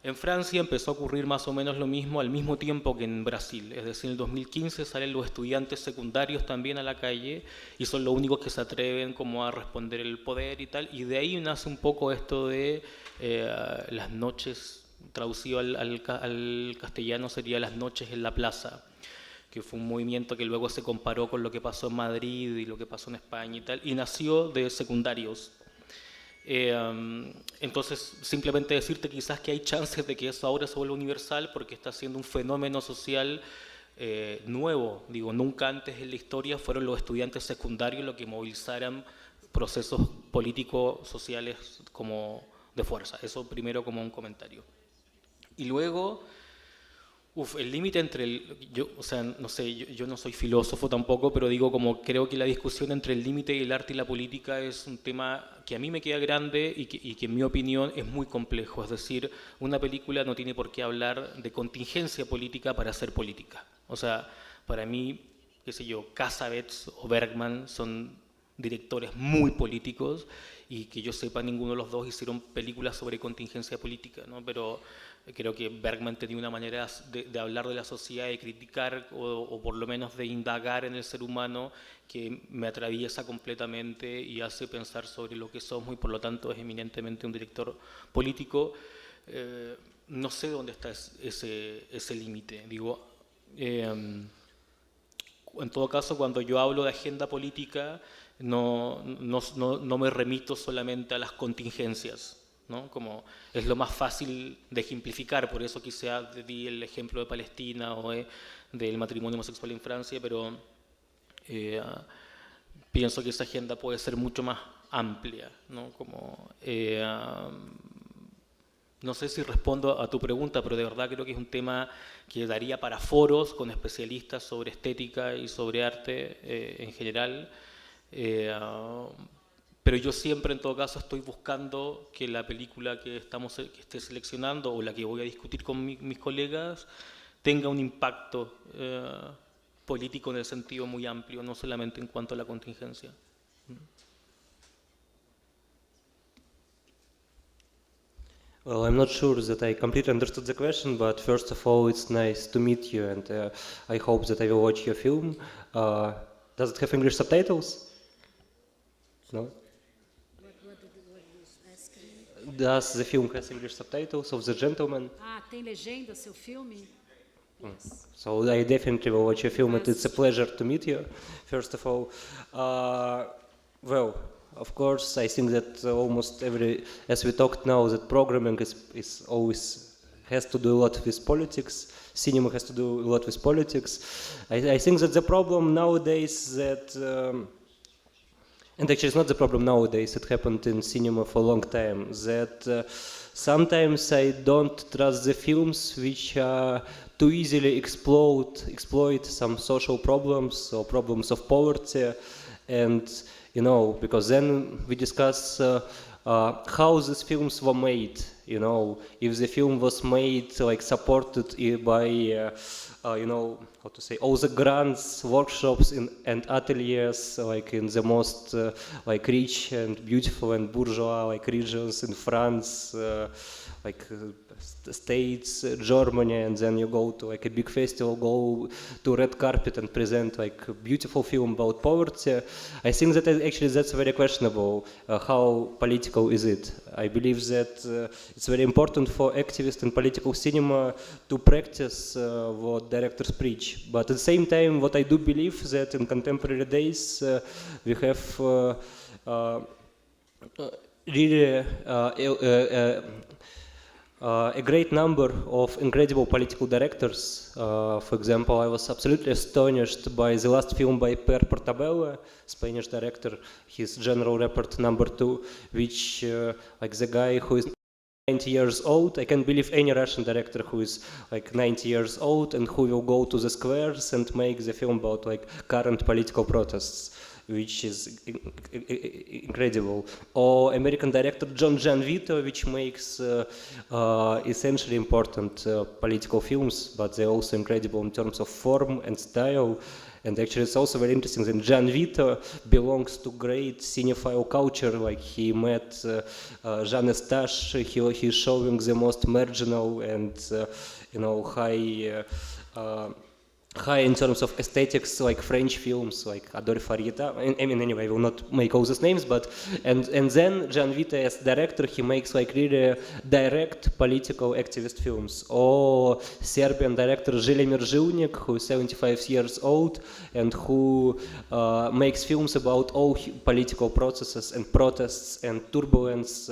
[SPEAKER 4] En Francia empezó a ocurrir más o menos lo mismo al mismo tiempo que en Brasil. Es decir, en el 2015 salen los estudiantes secundarios también a la calle y son los únicos que se atreven como a responder el poder y tal. Y de ahí nace un poco esto de las noches, traducido al castellano sería las noches en la plaza, que fue un movimiento que luego se comparó con lo que pasó en Madrid y lo que pasó en España y tal, y nació de secundarios. Entonces, simplemente decirte quizás que hay chances de que eso ahora se vuelva universal porque está siendo un fenómeno social nuevo. Digo, nunca antes en la historia fueron los estudiantes secundarios los que movilizaran procesos políticos, sociales como de fuerza. Eso primero como un comentario. Y luego, el límite entre o sea, no sé, yo no soy filósofo tampoco, pero digo como creo que la discusión entre el límite y el arte y la política es un tema que a mí me queda grande y que en mi opinión es muy complejo. Es decir, una película no tiene por qué hablar de contingencia política para hacer política. O sea, para mí, qué sé yo, Cassavetes o Bergman son directores muy políticos y que yo sepa ninguno de los dos hicieron películas sobre contingencia política, ¿no? Pero creo que Bergman tenía una manera de hablar de la sociedad, de criticar o por lo menos de indagar en el ser humano que me atraviesa completamente y hace pensar sobre lo que somos y por lo tanto es eminentemente un director político. No sé dónde está ese límite. Digo, en todo caso, cuando yo hablo de agenda política, no me remito solamente a las contingencias, ¿no? Como es lo más fácil de ejemplificar, por eso quizá di el ejemplo de Palestina o del matrimonio homosexual en Francia, pero pienso que esa agenda puede ser mucho más amplia, ¿no? Como, no sé si respondo a tu pregunta, pero de verdad creo que es un tema que daría para foros con especialistas sobre estética y sobre arte en general. Pero yo siempre, en todo caso, estoy buscando que la película que esté seleccionando o la que voy a discutir con mis colegas tenga un impacto político en el sentido muy amplio, no solamente en cuanto a la contingencia.
[SPEAKER 5] Well, I'm not sure that I completely understood the question, but first of all, it's nice to meet you, and I hope that I will watch your film. Does it have English subtitles? No? Does the film have English subtitles of The Gentleman?
[SPEAKER 3] Ah, tem legenda seu filme? Yes.
[SPEAKER 5] So I definitely will watch your film, and it's a pleasure to meet you, first of all. Well, of course, I think that almost as we talked now, that programming is always has to do a lot with politics. Cinema has to do a lot with politics. I think that the problem nowadays that, and actually it's not the problem nowadays, it happened in cinema for a long time, that sometimes I don't trust the films which too easily exploit some social problems or problems of poverty, and you know, because then we discuss how these films were made. You know, if the film was made like supported by, you know, how to say, all the grants, workshops, and ateliers, like in the most like rich and beautiful and bourgeois like regions in France, like States, Germany, and then you go to like a big festival, go to red carpet and present like a beautiful film about poverty. I think that actually that's very questionable. How political is it? I believe that it's very important for activists in political cinema to practice what directors preach. But at the same time, what I do believe that in contemporary days we have really a great number of incredible political directors. For example, I was absolutely astonished by the last film by Per Portabella, Spanish director, his General Report #2, which like the guy who is 90 years old. I can't believe any Russian director who is like 90 years old and who will go to the squares and make the film about like current political protests, which is incredible. Or American director John Gianvito, which makes essentially important political films, but they're also incredible in terms of form and style. And actually it's also very interesting that Gianvito belongs to great cinephile culture, like he met Jean Eustache, he's showing the most marginal and you know, high in terms of aesthetics, like French films, like Adolphe Arrieta. I mean, anyway, I will not make all these names, but and then Gianvito as director, he makes like really direct political activist films. Or Serbian director Želimir Žilnik, who is 75 years old and who makes films about all political processes and protests and turbulence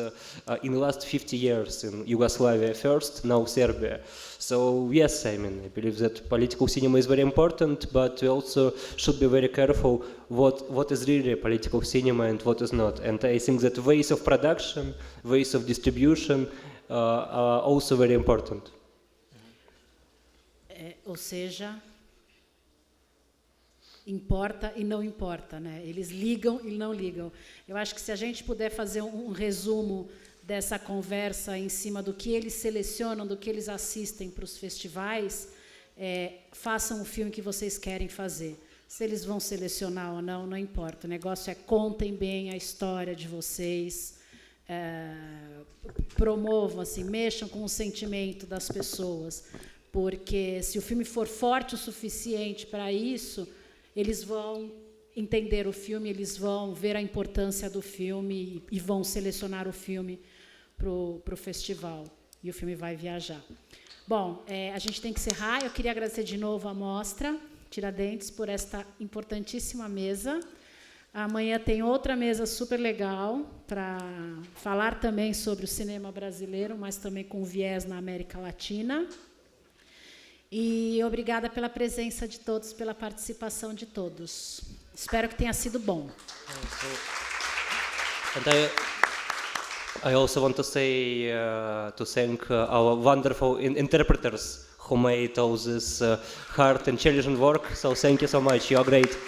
[SPEAKER 5] in the last 50 years in Yugoslavia first, now Serbia. So yes, I mean, I believe that political cinema is very important, but we also should be very careful what is really political cinema and what is not. And I think that ways of production, ways of distribution are also very important.
[SPEAKER 3] Ou seja, importa e não importa, né? Eles ligam e não ligam. Eu acho que se a gente puder fazer um resumo dessa conversa em cima do que eles selecionam, do que eles assistem para os festivais, façam o filme que vocês querem fazer. Se eles vão selecionar ou não, não importa. O negócio é contem bem a história de vocês, promovam, assim, mexam com o sentimento das pessoas, porque se o filme for forte o suficiente para isso, eles vão entender o filme, eles vão ver a importância do filme e vão selecionar o filme para o festival. E o filme vai viajar. Bom, a gente tem que encerrar. Eu queria agradecer de novo a Mostra Tiradentes por esta importantíssima mesa. Amanhã tem outra mesa super legal para falar também sobre o cinema brasileiro, mas também com viés na América Latina. E obrigada pela presença de todos, pela participação de todos. Espero que tenha sido bom.
[SPEAKER 5] And I also want to say to thank our wonderful interpreters who made all this hard and challenging work. So thank you so much. You are great.